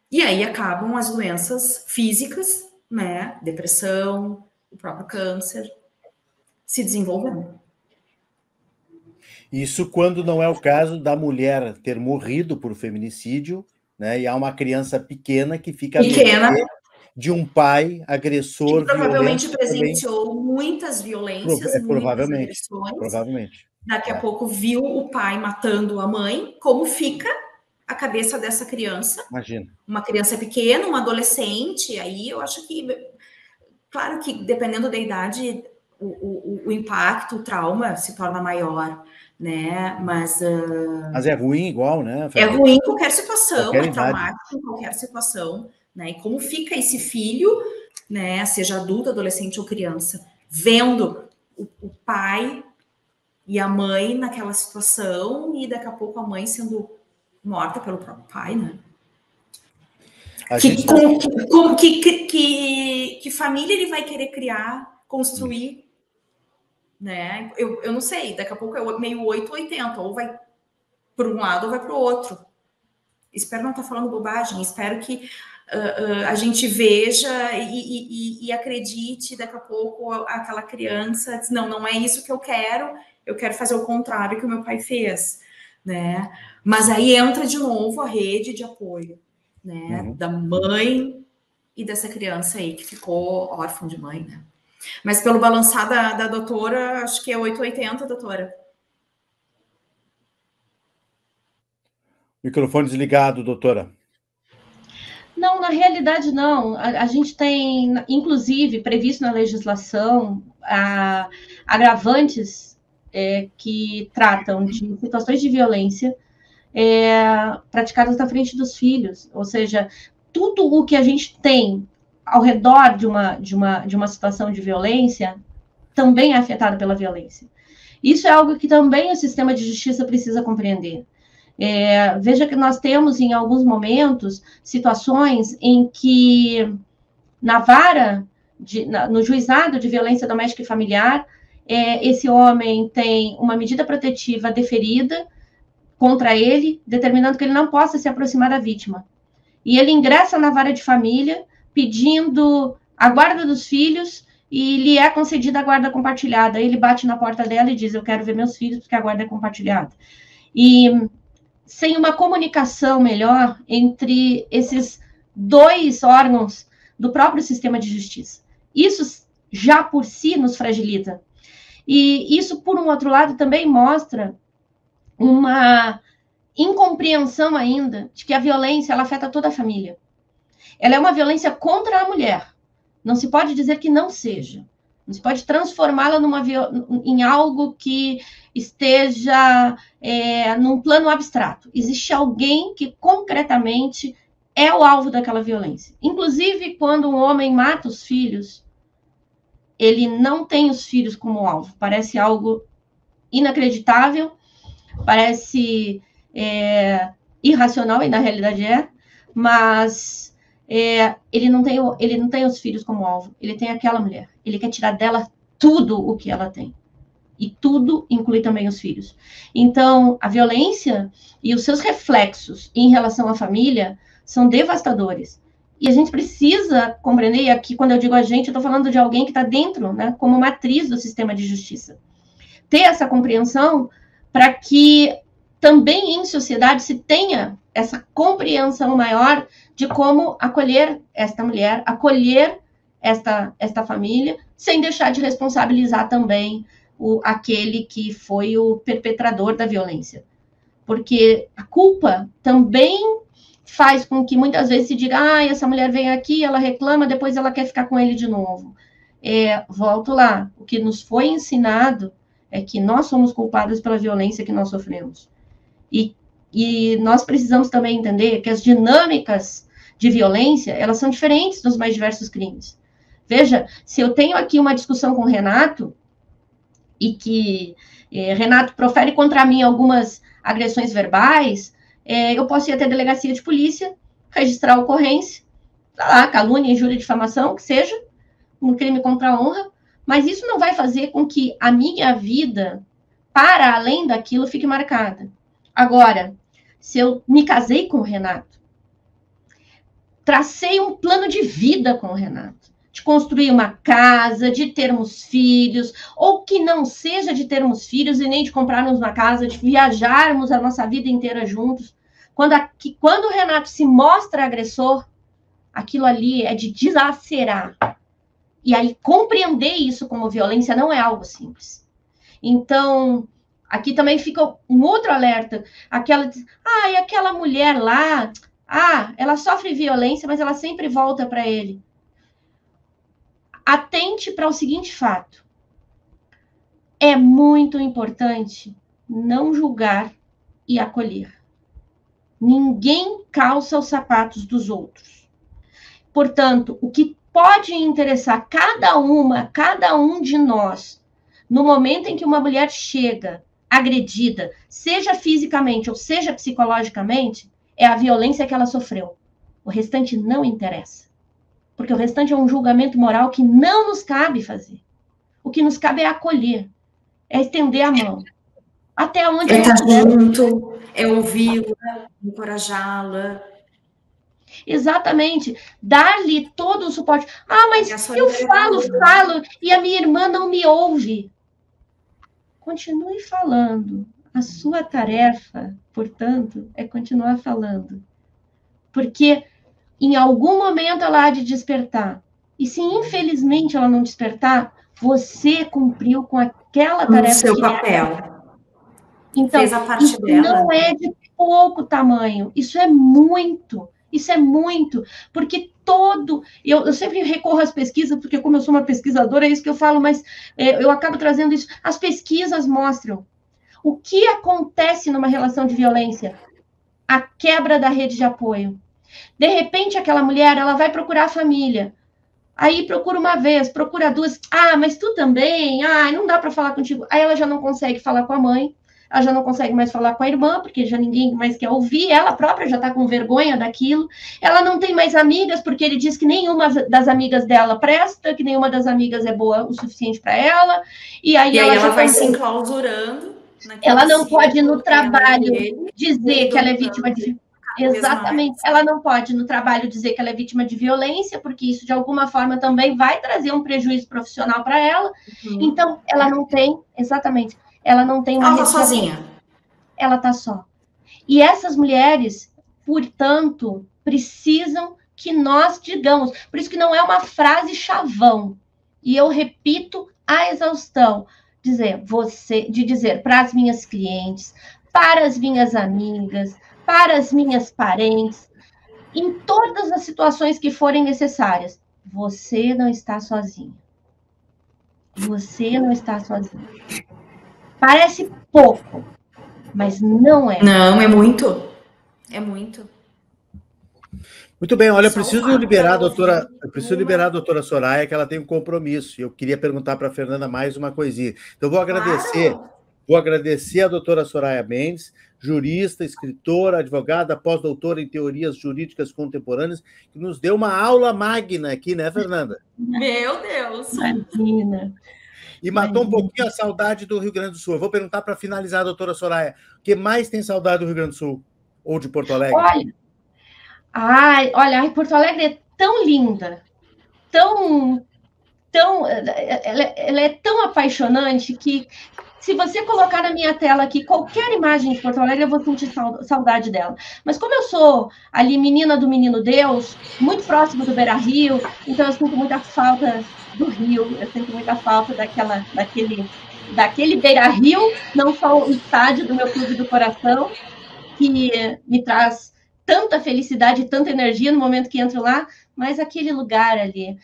e aí acabam as doenças físicas, né, depressão, o próprio câncer, se desenvolvendo.
Isso quando não é o caso da mulher ter morrido por feminicídio, né, e há uma criança pequena que fica de um pai agressor,
que provavelmente presenciou também muitas violências, muitas agressões.
Provavelmente.
Daqui a pouco viu o pai matando a mãe. Como fica a cabeça dessa criança?
Imagina.
Uma criança pequena, uma adolescente. Aí eu acho que, claro que dependendo da idade, o impacto, o trauma se torna maior, né? Mas
é ruim igual, né?
É ruim em qualquer situação, é traumático em qualquer situação. Né? E como fica esse filho, né, seja adulto, adolescente ou criança, vendo o pai e a mãe naquela situação e daqui a pouco a mãe sendo morta pelo próprio pai, né? Que família ele vai querer criar, construir, né? Eu não sei, daqui a pouco é meio 880, ou vai para um lado ou vai para o outro. Espero não estar falando bobagem, espero que a gente veja e acredite, daqui a pouco aquela criança diz, não é isso que eu quero fazer o contrário que o meu pai fez, né? Mas aí entra de novo a rede de apoio, né? Da mãe e dessa criança aí que ficou órfã de mãe, né? Mas pelo balançar da doutora, acho que é 880, doutora.
Microfone desligado, doutora.
Não, na realidade não. A gente tem, inclusive, previsto na legislação agravantes que tratam de situações de violência praticadas na frente dos filhos. Ou seja, tudo o que a gente tem ao redor de uma situação de violência também é afetado pela violência. Isso é algo que também o sistema de justiça precisa compreender. Veja que nós temos, em alguns momentos, situações em que, na vara, no juizado de violência doméstica e familiar, esse homem tem uma medida protetiva deferida contra ele, determinando que ele não possa se aproximar da vítima. E ele ingressa na vara de família, pedindo a guarda dos filhos, e lhe é concedida a guarda compartilhada. Ele bate na porta dela e diz: eu quero ver meus filhos, porque a guarda é compartilhada. E sem uma comunicação melhor entre esses dois órgãos do próprio sistema de justiça. Isso já por si nos fragiliza. E isso, por um outro lado, também mostra uma incompreensão ainda de que a violência, ela afeta toda a família. Ela é uma violência contra a mulher. Não se pode dizer que não seja. Não se pode transformá-la em algo que esteja num plano abstrato. Existe alguém que concretamente é o alvo daquela violência. Inclusive, quando um homem mata os filhos, ele não tem os filhos como alvo. Parece algo inacreditável, parece irracional, e na realidade mas ele não tem os filhos como alvo, ele tem aquela mulher. Ele quer tirar dela tudo o que ela tem. E tudo inclui também os filhos. Então, a violência e os seus reflexos em relação à família são devastadores. E a gente precisa compreender, e aqui quando eu digo a gente, eu estou falando de alguém que está dentro, né, como matriz do sistema de justiça. Ter essa compreensão para que também em sociedade se tenha essa compreensão maior de como acolher esta mulher, acolher esta família, sem deixar de responsabilizar também aquele que foi o perpetrador da violência. Porque a culpa também faz com que muitas vezes se diga: essa mulher vem aqui, ela reclama, depois ela quer ficar com ele de novo. Volto lá, o que nos foi ensinado é que nós somos culpados pela violência que nós sofremos. E nós precisamos também entender que as dinâmicas de violência, elas são diferentes nos mais diversos crimes. Veja, se eu tenho aqui uma discussão com o Renato, e que Renato profere contra mim algumas agressões verbais, eu posso ir até a delegacia de polícia, registrar a ocorrência, calúnia, injúria, difamação, que seja, um crime contra a honra, mas isso não vai fazer com que a minha vida, para além daquilo, fique marcada. Agora, se eu me casei com o Renato, tracei um plano de vida com o Renato, de construir uma casa, de termos filhos, ou que não seja de termos filhos e nem de comprarmos uma casa, de viajarmos a nossa vida inteira juntos. Quando o Renato se mostra agressor, aquilo ali é de dilacerar. E aí, compreender isso como violência não é algo simples. Então, aqui também fica um outro alerta. E aquela mulher lá, ela sofre violência, mas ela sempre volta para ele. Atente para o seguinte fato. É muito importante não julgar e acolher. Ninguém calça os sapatos dos outros. Portanto, o que pode interessar cada um de nós, no momento em que uma mulher chega agredida, seja fisicamente ou seja psicologicamente, é a violência que ela sofreu. O restante não interessa. Porque o restante é um julgamento moral que não nos cabe fazer. O que nos cabe é acolher, é estender a mão. Até onde
é estar junto, é ouvi-la, encorajá-la.
Exatamente. Dar-lhe todo o suporte. Mas eu falo, e a minha irmã não me ouve. Continue falando. A sua tarefa, portanto, é continuar falando. Porque em algum momento ela há de despertar. E se infelizmente ela não despertar, você cumpriu com aquela tarefa.
O seu papel.
Então,
fez a parte
isso
dela.
Não é de pouco tamanho. Isso é muito. Isso é muito. Porque eu sempre recorro às pesquisas, porque como eu sou uma pesquisadora, é isso que eu falo, mas eu acabo trazendo isso. As pesquisas mostram o que acontece numa relação de violência. A quebra da rede de apoio. De repente, aquela mulher, ela vai procurar a família. Aí procura uma vez, procura duas. Mas tu também? Não dá para falar contigo. Aí ela já não consegue falar com a mãe. ela já não consegue mais falar com a irmã, porque já ninguém mais quer ouvir, ela própria já está com vergonha daquilo, ela não tem mais amigas, porque ele diz que nenhuma das amigas dela presta, que nenhuma das amigas é boa o suficiente para ela, e aí ela
vai se enclausurando.
Ela não pode, no trabalho, dizer que ela é vítima de... Exatamente. Ela não pode, no trabalho, dizer que ela é vítima de violência, porque isso, de alguma forma, também vai trazer um prejuízo profissional para ela. Então, ela não tem... Exatamente. Ela não tem uma...
Ela está sozinha.
Ela está só. E essas mulheres, portanto, precisam que nós digamos. Por isso que não é uma frase chavão. E eu repito a exaustão. De dizer para as minhas clientes, para as minhas amigas, para as minhas parentes, em todas as situações que forem necessárias, você não está sozinha. Você não está sozinha. Parece pouco, mas não é.
Não, é muito. É muito.
Muito bem, olha, eu preciso liberar a doutora Soraya, que ela tem um compromisso. Eu queria perguntar para a Fernanda mais uma coisinha. Então, vou agradecer a doutora Soraya Mendes, jurista, escritora, advogada, pós-doutora em teorias jurídicas contemporâneas, que nos deu uma aula magna aqui, né, Fernanda?
Meu Deus!
Imagina.
E matou um pouquinho a saudade do Rio Grande do Sul. Eu vou perguntar para finalizar, doutora Soraya, o que mais tem saudade do Rio Grande do Sul? Ou de Porto Alegre?
Olha, Porto Alegre é tão linda, ela é tão apaixonante que, se você colocar na minha tela aqui qualquer imagem de Porto Alegre, eu vou sentir saudade dela. Mas como eu sou ali menina do Menino Deus, muito próximo do Beira-Rio, então eu sinto muita falta do Rio, eu sinto muita falta daquele Beira-Rio, não só o estádio do meu clube do coração, que me traz tanta felicidade, tanta energia no momento que entro lá, mas aquele lugar ali.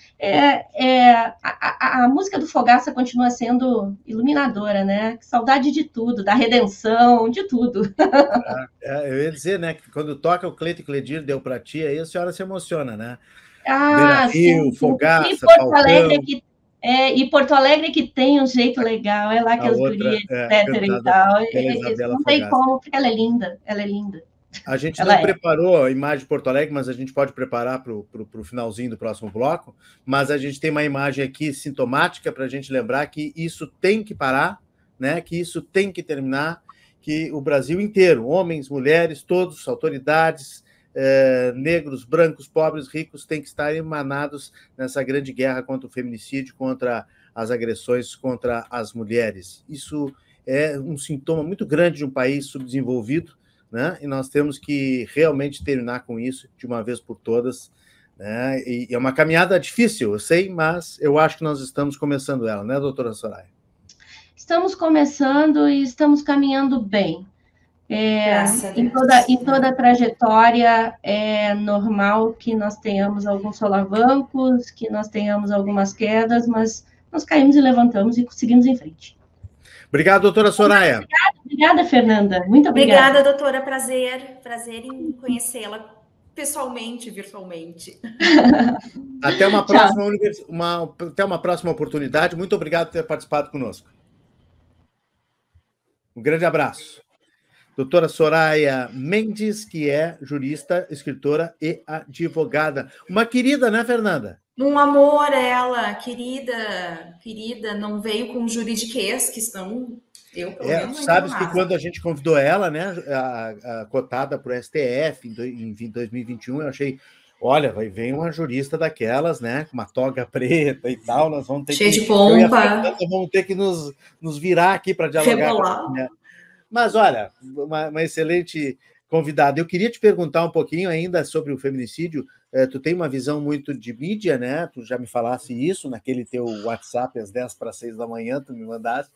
A música do Fogaça continua sendo iluminadora, né? Saudade de tudo, da redenção, de tudo.
Eu ia dizer, né, que quando toca o Cleito e Cledir, Deu Pra Ti, aí a senhora se emociona, né?
Sim.
Fogaça,
e Porto Alegre e Porto Alegre que tem um jeito legal, é lá que as gurias, etc. e tal. Não tem como, porque ela é linda.
A gente não preparou a imagem de Porto Alegre, mas a gente pode preparar para o finalzinho do próximo bloco, mas a gente tem uma imagem aqui sintomática para a gente lembrar que isso tem que parar, né? Que isso tem que terminar, que o Brasil inteiro, homens, mulheres, todos, autoridades, negros, brancos, pobres, ricos, têm que estar emanados nessa grande guerra contra o feminicídio, contra as agressões contra as mulheres. Isso é um sintoma muito grande de um país subdesenvolvido, né? E nós temos que realmente terminar com isso de uma vez por todas, né? E é uma caminhada difícil, eu sei, mas eu acho que nós estamos começando ela, né, doutora Soraya?
Estamos começando e estamos caminhando bem. Em toda a trajetória, é normal que nós tenhamos alguns solavancos, que nós tenhamos algumas quedas, mas nós caímos e levantamos e seguimos em frente.
Obrigado, doutora Soraya.
Obrigada, Fernanda. Muito obrigada.
Obrigada, doutora. Prazer em conhecê-la pessoalmente, virtualmente.
Até uma próxima oportunidade. Muito obrigado por ter participado conosco. Um grande abraço. Doutora Soraya Mendes, que é jurista, escritora e advogada. Uma querida, né, Fernanda?
Um amor, ela, querida, não veio com juridiquês, que estão... Eu, pelo menos,
sabes que quando a gente convidou ela, né, a cotada para o STF em 2021, eu achei, olha, vem uma jurista daquelas, né, com uma toga preta e tal, nós vamos ter
cheio de pompa.
Vamos ter que nos virar aqui para dialogar. Né? Mas, olha, uma excelente convidada. Eu queria te perguntar um pouquinho ainda sobre o feminicídio. Tu tem uma visão muito de mídia, né? Tu já me falasse isso naquele teu WhatsApp às 5:50 da manhã, tu me mandaste.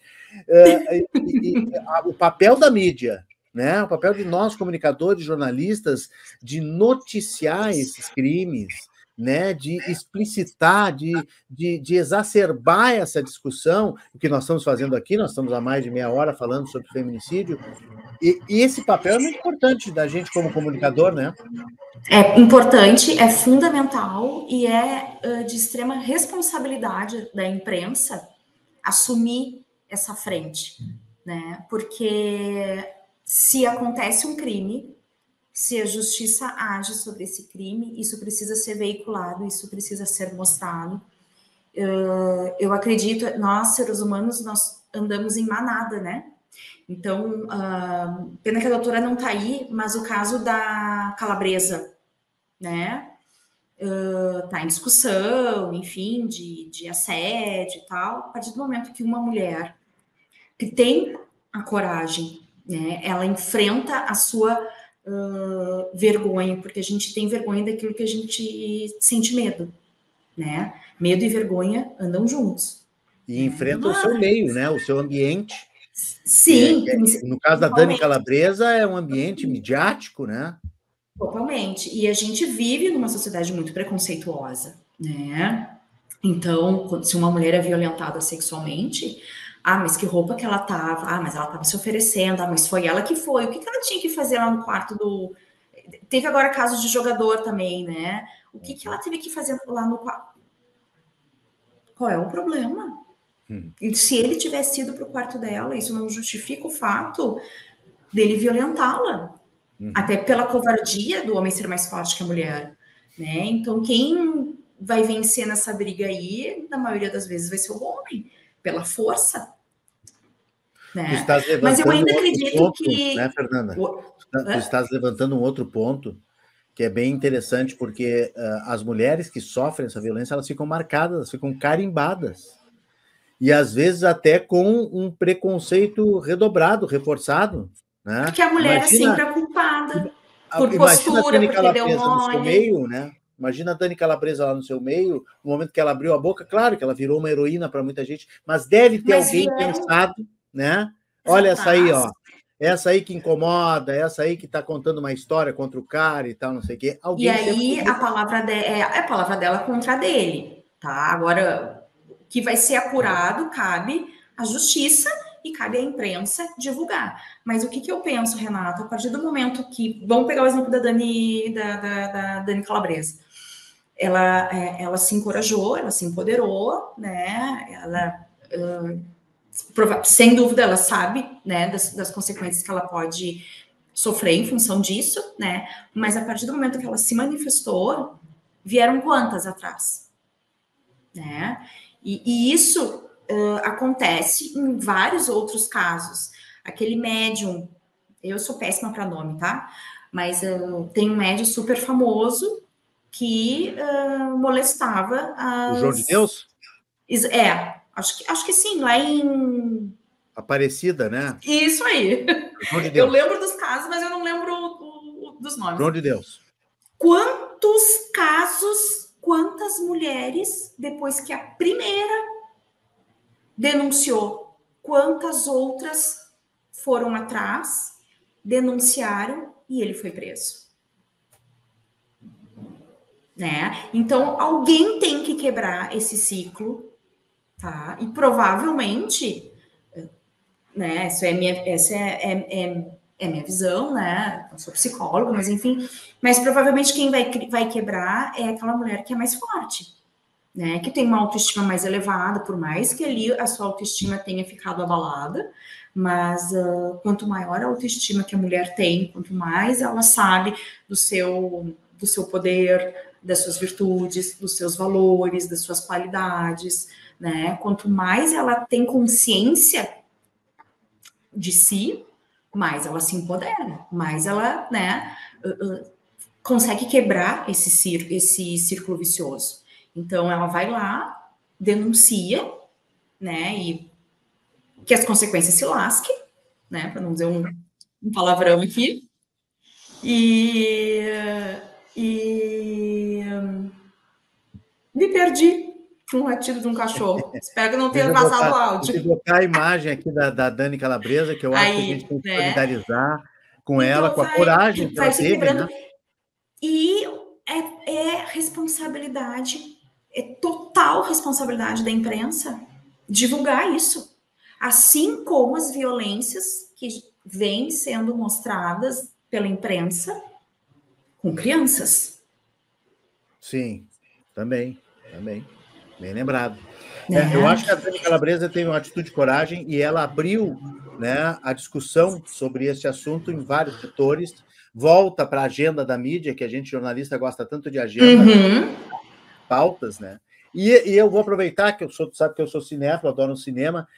O papel da mídia, né? O papel de nós, comunicadores, jornalistas, de noticiar esses crimes, né? De explicitar, de exacerbar essa discussão, o que nós estamos fazendo aqui, nós estamos há mais de meia hora falando sobre feminicídio, e esse papel é muito importante da gente como comunicador, né?
É importante, é fundamental e é de extrema responsabilidade da imprensa assumir essa frente. né? Porque se acontece um crime, se a justiça age sobre esse crime, isso precisa ser veiculado, isso precisa ser mostrado. Eu acredito, nós, seres humanos, nós andamos em manada, né? Então, pena que a doutora não está aí, mas o caso da Calabresa, né? Está em discussão, enfim, de assédio e tal. A partir do momento que uma mulher que tem a coragem, né, ela enfrenta a sua vergonha, porque a gente tem vergonha daquilo que a gente sente medo, né? Medo e vergonha andam juntos.
E enfrenta o seu meio, né? O seu ambiente.
Sim.
No caso da Dani Calabresa, é um ambiente midiático, né?
Totalmente. E a gente vive numa sociedade muito preconceituosa, né? Então, se uma mulher é violentada sexualmente, mas que roupa que ela tava? Mas ela tava se oferecendo, mas foi ela que foi. O que ela tinha que fazer lá no quarto do... Teve agora casos de jogador também, né? O que ela teve que fazer lá no quarto? Qual é o problema? E se ele tivesse ido para o quarto dela, isso não justifica o fato dele violentá-la. Até pela covardia do homem ser mais forte que a mulher, né? Então, quem vai vencer nessa briga aí, na maioria das vezes, vai ser o homem, pela força. Né? Mas eu ainda acredito
ponto,
que...
Né, Fernanda? Tu estás levantando um outro ponto que é bem interessante, porque as mulheres que sofrem essa violência, elas ficam marcadas, elas ficam carimbadas. E, às vezes, até com um preconceito redobrado, reforçado. Né?
Porque a mulher é sempre a culpada. Por
Imagina
postura,
a Dani
porque deu
Calabresa no seu
mole.
meio, né? Imagina a Dani Calabresa lá no seu meio, no momento que ela abriu a boca, claro que ela virou uma heroína para muita gente, mas deve ter alguém pensado, né? Olha essa aí, ó. Essa aí que incomoda, essa aí que está contando uma história contra o cara e tal, não sei o quê.
E aí a palavra é a palavra dela contra a dele, tá? Agora, o que vai ser apurado cabe à justiça e cabe à imprensa divulgar. Mas o que eu penso, Renato, a partir do momento que... Vamos pegar o exemplo da Dani Calabresa. Ela se encorajou, ela se empoderou, né? Ela... sem dúvida, ela sabe, né, das consequências que ela pode sofrer em função disso, né? Mas a partir do momento que ela se manifestou, vieram quantas atrás, né? E isso acontece em vários outros casos. Aquele médium, eu sou péssima para nome, tá? Mas tem um médium super famoso que molestava
O João de Deus?
Acho que sim, lá em...
Aparecida, né?
Isso aí.
João de Deus.
Eu lembro dos casos, mas eu não lembro dos nomes.
João de Deus.
Quantos casos, quantas mulheres, depois que a primeira denunciou, quantas outras foram atrás, denunciaram e ele foi preso? Né? Então, alguém tem que quebrar esse ciclo. Tá? E provavelmente, né, essa é minha visão, né? Eu sou psicóloga, mas enfim, mas provavelmente quem vai quebrar é aquela mulher que é mais forte, né? Que tem uma autoestima mais elevada, por mais que ali a sua autoestima tenha ficado abalada, mas quanto maior a autoestima que a mulher tem, quanto mais ela sabe do seu poder, das suas virtudes, dos seus valores, das suas qualidades, né? Quanto mais ela tem consciência de si, mais ela se empodera, mais ela, né, consegue quebrar esse círculo vicioso. Então, ela vai lá, denuncia, né, e que as consequências se lasquem, né, para não dizer um palavrão aqui, e me perdi com o latido de um cachorro. Espero que não tenha vazado o áudio.
Vou botar a imagem aqui da Dani Calabresa, que eu acho que a gente tem que solidarizar com ela, com a coragem que ela teve, né?
E é responsabilidade, é total responsabilidade da imprensa divulgar isso. Assim como as violências que vêm sendo mostradas pela imprensa com crianças.
Sim, também. Bem lembrado. Eu acho que a Dani Calabresa teve uma atitude de coragem e ela abriu né, a discussão sobre esse assunto em vários setores, volta para a agenda da mídia, que a gente, jornalista, gosta tanto de agenda, pautas, né? E eu vou aproveitar que tu sabe que eu sou cinéfilo, adoro um cinema,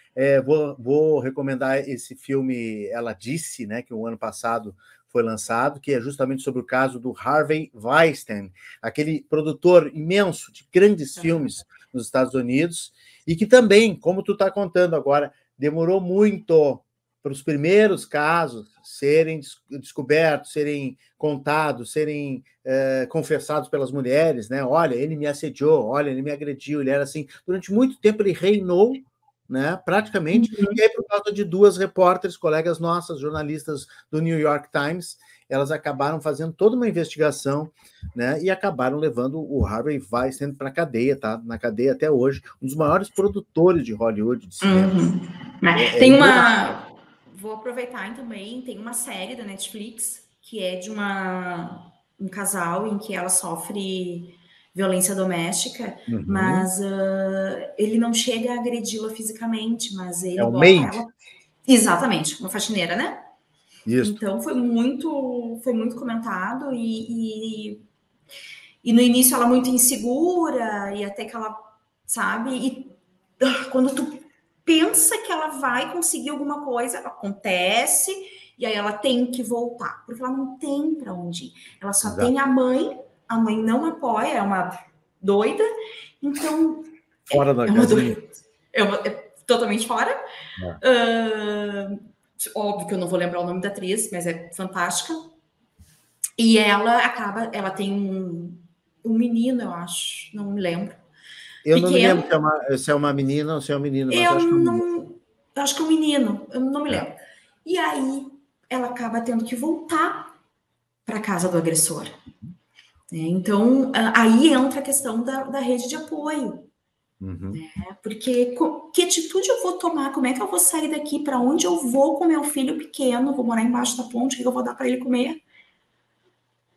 vou recomendar esse filme Ela Disse, né, que o ano passado foi lançado, que é justamente sobre o caso do Harvey Weinstein, aquele produtor imenso de grandes filmes nos Estados Unidos, e que também, como tu está contando agora, demorou muito para os primeiros casos serem descobertos, serem contados, serem confessados pelas mulheres, né? Olha, ele me assediou, olha, ele me agrediu, ele era assim. Durante muito tempo ele reinou, né? Praticamente. E aí, por causa de duas repórteres, colegas nossas, jornalistas do New York Times, elas acabaram fazendo toda uma investigação, né? E acabaram levando o Harvey Weinstein para a cadeia, tá? Na cadeia até hoje, um dos maiores produtores de Hollywood de cinema.
Tem uma... Vou aproveitar também, tem uma série da Netflix que é de um casal em que ela sofre violência doméstica, mas ele não chega a agredi-la fisicamente, mas ele
bota ela...
Exatamente, uma faxineira, né?
Isso.
Então foi muito comentado e no início ela muito insegura e até que ela, sabe, e quando tu pensa que ela vai conseguir alguma coisa, acontece, e aí ela tem que voltar, porque ela não tem para onde ir. Ela só tem a mãe não apoia, é uma doida, então...
Fora da casinha.
É totalmente fora. Óbvio que eu não vou lembrar o nome da atriz, mas é fantástica. E ela tem um menino, eu acho, não me lembro.
Eu não me lembro se é uma menina ou se é um menino. Mas
eu acho que é um menino, eu não me lembro. E aí ela acaba tendo que voltar para a casa do agressor. Então, aí entra a questão da rede de apoio. Né? Porque que atitude eu vou tomar? Como é que eu vou sair daqui? Para onde eu vou com meu filho pequeno? Vou morar embaixo da ponte? O que eu vou dar para ele comer?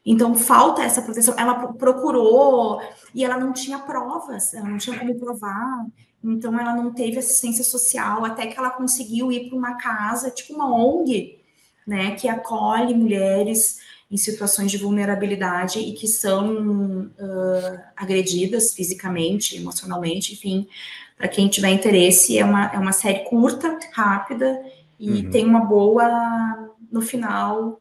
Então, falta essa proteção. Ela procurou e ela não tinha provas, ela não tinha como provar. Então, ela não teve assistência social até que ela conseguiu ir para uma casa, tipo uma ONG, né, que acolhe mulheres em situações de vulnerabilidade e que são agredidas fisicamente, emocionalmente, enfim. Para quem tiver interesse, é uma série curta, rápida e tem uma boa... No final...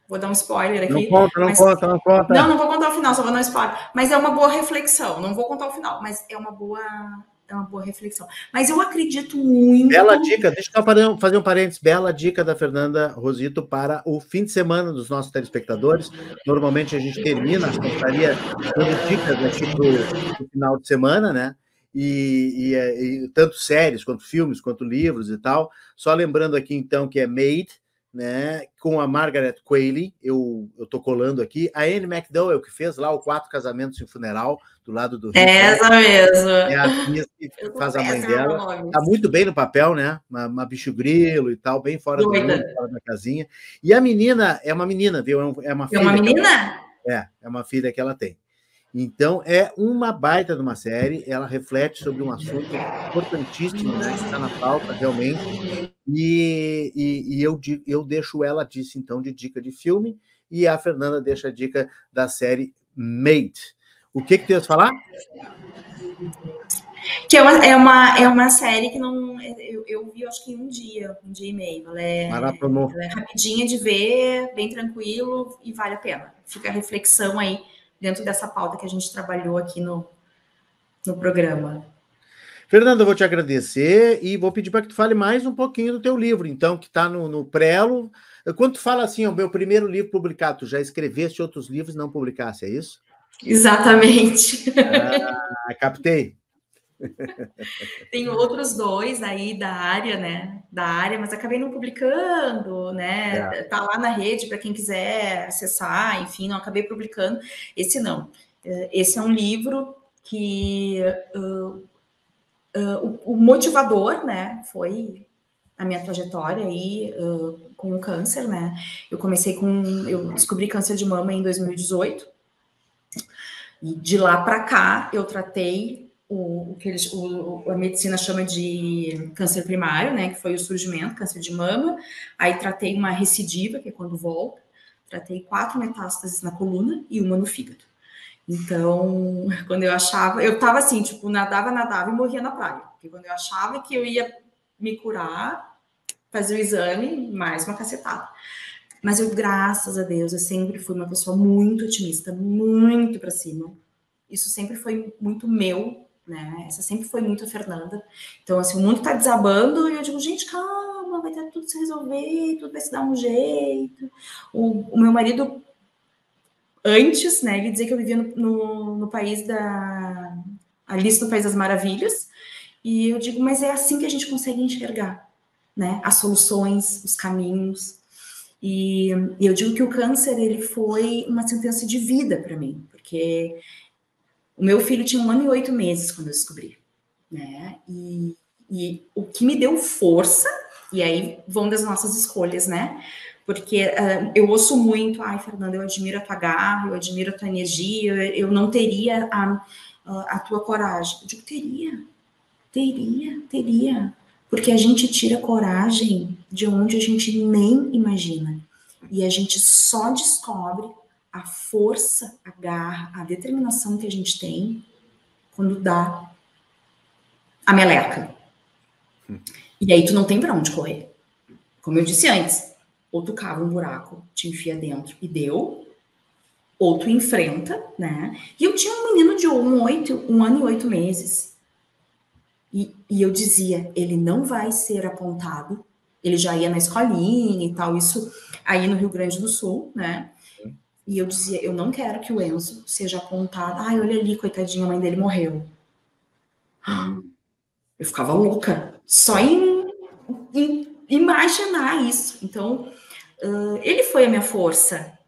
Vou dar um spoiler aqui.
Não conta.
Não vou contar o final, só vou dar um spoiler. Mas é uma boa reflexão. Não vou contar o final, mas é uma boa reflexão. Mas eu acredito muito...
Bela dica, deixa eu fazer um parênteses. Bela dica da Fernanda Rosito para o fim de semana dos nossos telespectadores. Normalmente a gente termina a confraria dando dicas aqui pro final de semana, né? E tanto séries, quanto filmes, quanto livros e tal. Só lembrando aqui, então, que é Made, né, com a Margaret Qualley, eu tô colando aqui, a Anne McDowell, que fez lá o 4 Casamentos e Funeral, do lado do Rio.
Essa mesmo.
É a atriz que faz a mãe dela. Tá muito bem no papel, né? Uma bicho grilo e tal, bem fora do mundo, fora da casinha. E a menina é uma menina, viu? É uma filha.
É uma menina?
É uma filha que ela tem. Então, é uma baita de uma série, ela reflete sobre um assunto importantíssimo, né, que está na pauta, realmente, e eu deixo Ela Disse, então, de dica de filme, e a Fernanda deixa a dica da série Made. O que tu ia falar?
Que é uma série que não... Eu vi, acho que em um dia e meio. Ela é rapidinha de ver, bem tranquilo, e vale a pena. Fica a reflexão aí, dentro dessa pauta que a gente trabalhou aqui no programa.
Fernanda, eu vou te agradecer e vou pedir para que tu fale mais um pouquinho do teu livro, então, que está no prelo. Quando tu fala assim, o meu primeiro livro publicado, tu já escreveste outros livros e não publicaste, é isso?
Exatamente.
Captei.
Tem outros 2 aí da área, né? Mas acabei não publicando, né? Tá lá na rede para quem quiser acessar, enfim, não acabei publicando. Esse não. Esse é um livro que o motivador, né? Foi a minha trajetória aí com o câncer, né? Eu descobri câncer de mama em 2018 e de lá para cá eu tratei a medicina chama de câncer primário, né, que foi o surgimento, câncer de mama. Aí tratei uma recidiva, que é quando volta. Tratei 4 metástases na coluna e uma no fígado. Então, quando eu achava, eu tava assim, tipo, nadava e morria na praia. Porque quando eu achava que eu ia me curar, fazer o exame, mais uma cacetada. Mas eu, graças a Deus, eu sempre fui uma pessoa muito otimista, muito para cima. Isso sempre foi muito meu, né? Essa sempre foi muito a Fernanda. Então, assim, o mundo tá desabando e eu digo, gente, calma, vai ter tudo se resolver, tudo vai se dar um jeito. O meu marido, antes, né, ele dizia que eu vivia no país da... Alice no País das Maravilhas. E eu digo, mas é assim que a gente consegue enxergar, né? As soluções, os caminhos. E eu digo que o câncer, ele foi uma sentença de vida para mim, porque o meu filho tinha 1 ano e 8 meses quando eu descobri, né? E o que me deu força, e aí vão das nossas escolhas, né? Porque eu ouço muito, ai, Fernanda, eu admiro a tua garra, eu admiro a tua energia, eu não teria a tua coragem. Eu digo, teria. Porque a gente tira coragem de onde a gente nem imagina. E a gente só descobre a força, a garra, a determinação que a gente tem quando dá a meleca. E aí tu não tem pra onde correr. Como eu disse antes, ou tu cava um buraco, te enfia dentro e deu, ou tu enfrenta, né? E eu tinha um menino de 1 ano e 8 meses. E eu dizia, ele não vai ser apontado, ele já ia na escolinha e tal, isso aí no Rio Grande do Sul, né? E eu dizia, eu não quero que o Enzo seja apontado. Ai, olha ali, coitadinha, a mãe dele morreu. Eu ficava louca, só em imaginar isso. Então, ele foi a minha força,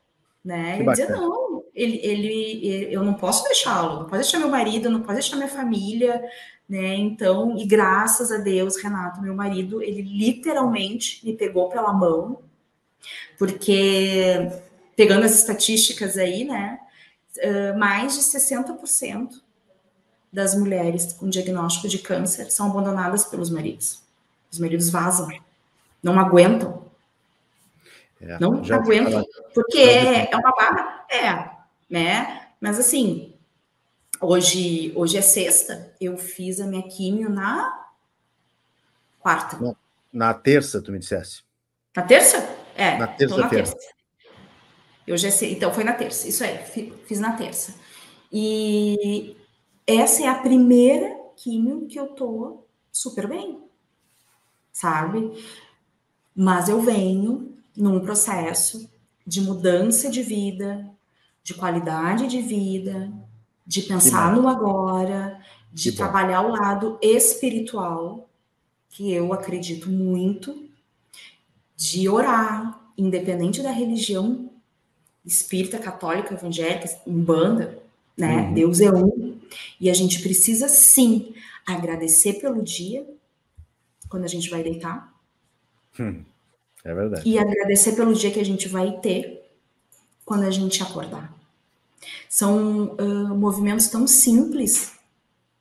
né? Ele dizia, não, eu não posso deixá-lo, não posso deixar meu marido, não posso deixar minha família, né? Então, e graças a Deus, Renato, meu marido, ele literalmente me pegou pela mão, porque, pegando as estatísticas aí, né, mais de 60% das mulheres com diagnóstico de câncer são abandonadas pelos maridos. Os maridos vazam, não aguentam. Não aguentam, porque é uma barra, né? Mas assim, hoje é sexta, eu fiz a minha químio na quarta.
Não, na terça, tu me dissesse.
Na terça?
Na terça-feira.
Hoje é sexta, então foi na terça, isso aí, fiz na terça. E essa é a primeira químio que eu tô super bem, sabe? Mas eu venho num processo de mudança de vida, de qualidade de vida, de pensar no agora, de trabalhar o lado espiritual, que eu acredito muito, de orar, independente da religião, espírita, católica, evangélica, umbanda, né? Deus é um. E a gente precisa, sim, agradecer pelo dia, quando a gente vai deitar.
É verdade.
E agradecer pelo dia que a gente vai ter quando a gente acordar. São movimentos tão simples,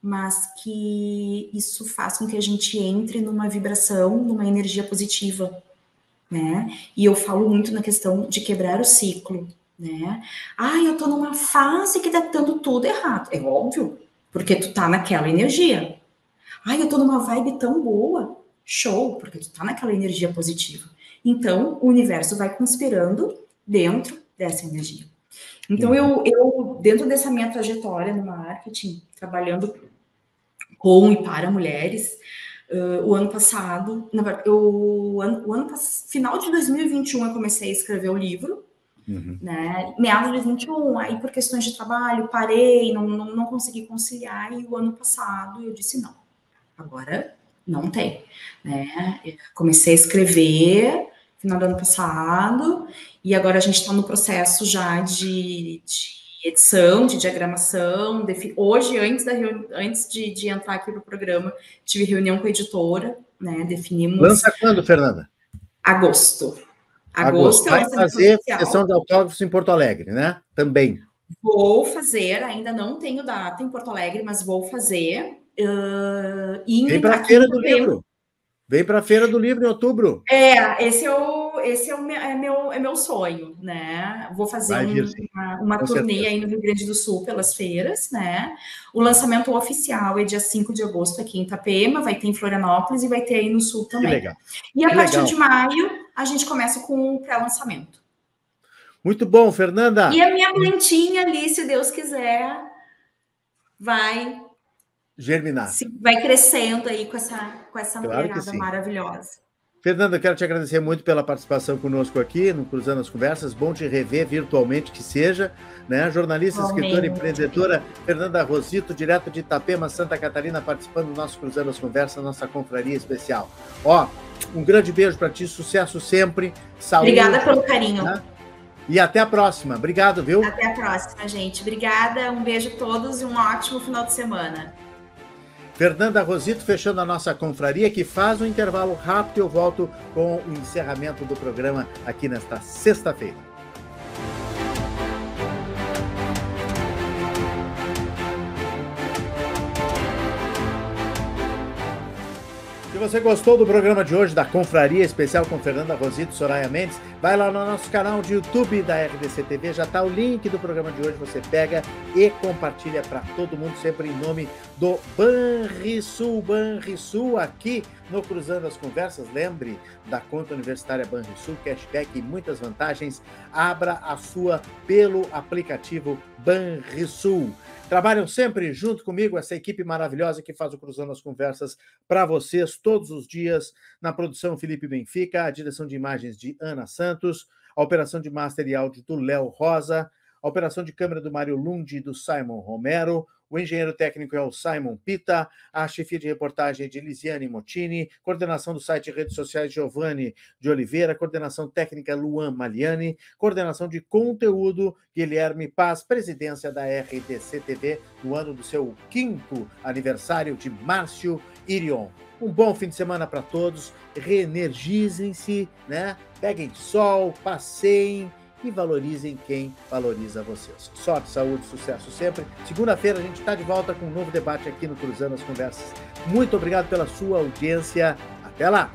mas que isso faz com que a gente entre numa vibração, numa energia positiva, né? E eu falo muito na questão de quebrar o ciclo, né? Eu tô numa fase que tá dando tudo errado. É óbvio, porque tu tá naquela energia. Eu tô numa vibe tão boa. Show, porque tu tá naquela energia positiva. Então, o universo vai conspirando dentro dessa energia. Então, eu dentro dessa minha trajetória no marketing, trabalhando com e para mulheres, o ano passado, final de 2021, eu comecei a escrever o livro, né? Meados de 2021, aí por questões de trabalho, parei, não consegui conciliar, e o ano passado eu disse, não, agora não tem, né? Comecei a escrever final do ano passado, e agora a gente está no processo já de edição, de diagramação. Hoje, antes de entrar aqui para o programa, tive reunião com a editora, né? Definimos...
Lança quando, Fernanda?
Agosto.
Vai fazer sessão de autógrafos em Porto Alegre, né? Também.
Vou fazer, ainda não tenho data em Porto Alegre, mas vou fazer.
Vem para a Feira do Livro. Vem para a Feira do Livro em outubro.
Esse é meu sonho, né? Vou fazer uma turnê aí no Rio Grande do Sul pelas feiras, né? O lançamento oficial é dia 5 de agosto aqui em Itapema, vai ter em Florianópolis e vai ter aí no Sul também.
Que legal.
E a partir de maio, a gente começa com o pré-lançamento.
Muito bom, Fernanda.
E a minha plantinha ali, se Deus quiser, vai
germinar.
Vai crescendo aí com essa mulherada maravilhosa.
Fernanda, eu quero te agradecer muito pela participação conosco aqui no Cruzando as Conversas. Bom te rever virtualmente que seja, né? Jornalista, escritora e empreendedora Fernanda Rosito, direto de Itapema, Santa Catarina, participando do nosso Cruzando as Conversas, nossa confraria especial. Ó, um grande beijo para ti, sucesso sempre, saúde.
Obrigada pelo carinho.
Né? E até a próxima. Obrigado, viu?
Até a próxima, gente. Obrigada, um beijo a todos e um ótimo final de semana.
Fernanda Rosito fechando a nossa confraria, que faz um intervalo rápido e eu volto com o encerramento do programa aqui nesta sexta-feira. Se você gostou do programa de hoje, da Confraria Especial com Fernanda Rosito e Soraya Mendes, vai lá no nosso canal de YouTube da RDC TV, já está o link do programa de hoje, você pega e compartilha para todo mundo, sempre em nome do Banrisul, aqui no Cruzando as Conversas. Lembre da conta universitária Banrisul, cashback e muitas vantagens. Abra a sua pelo aplicativo Banrisul. Trabalham sempre junto comigo, essa equipe maravilhosa que faz o Cruzando as Conversas para vocês todos os dias. Na produção, Felipe Benfica, a direção de imagens de Ana Santos, a operação de master e áudio do Léo Rosa, a operação de câmera do Mário Lund e do Simon Romero, o engenheiro técnico é o Simon Pita, a chefia de reportagem é de Lisiane Motini, coordenação do site e redes sociais Giovanni de Oliveira, coordenação técnica Luan Maliani, coordenação de conteúdo Guilherme Paz, presidência da RDC TV no ano do seu 5º aniversário de Márcio Irion. Um bom fim de semana para todos, reenergizem-se, né? Peguem sol, passeiem e valorizem quem valoriza vocês. Sorte, saúde, sucesso sempre. Segunda-feira a gente está de volta com um novo debate aqui no Cruzando as Conversas. Muito obrigado pela sua audiência. Até lá!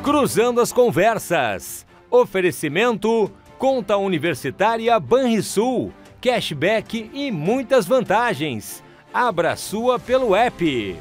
Cruzando as Conversas. Oferecimento Conta Universitária Banrisul, cashback e muitas vantagens. Abra a sua pelo app.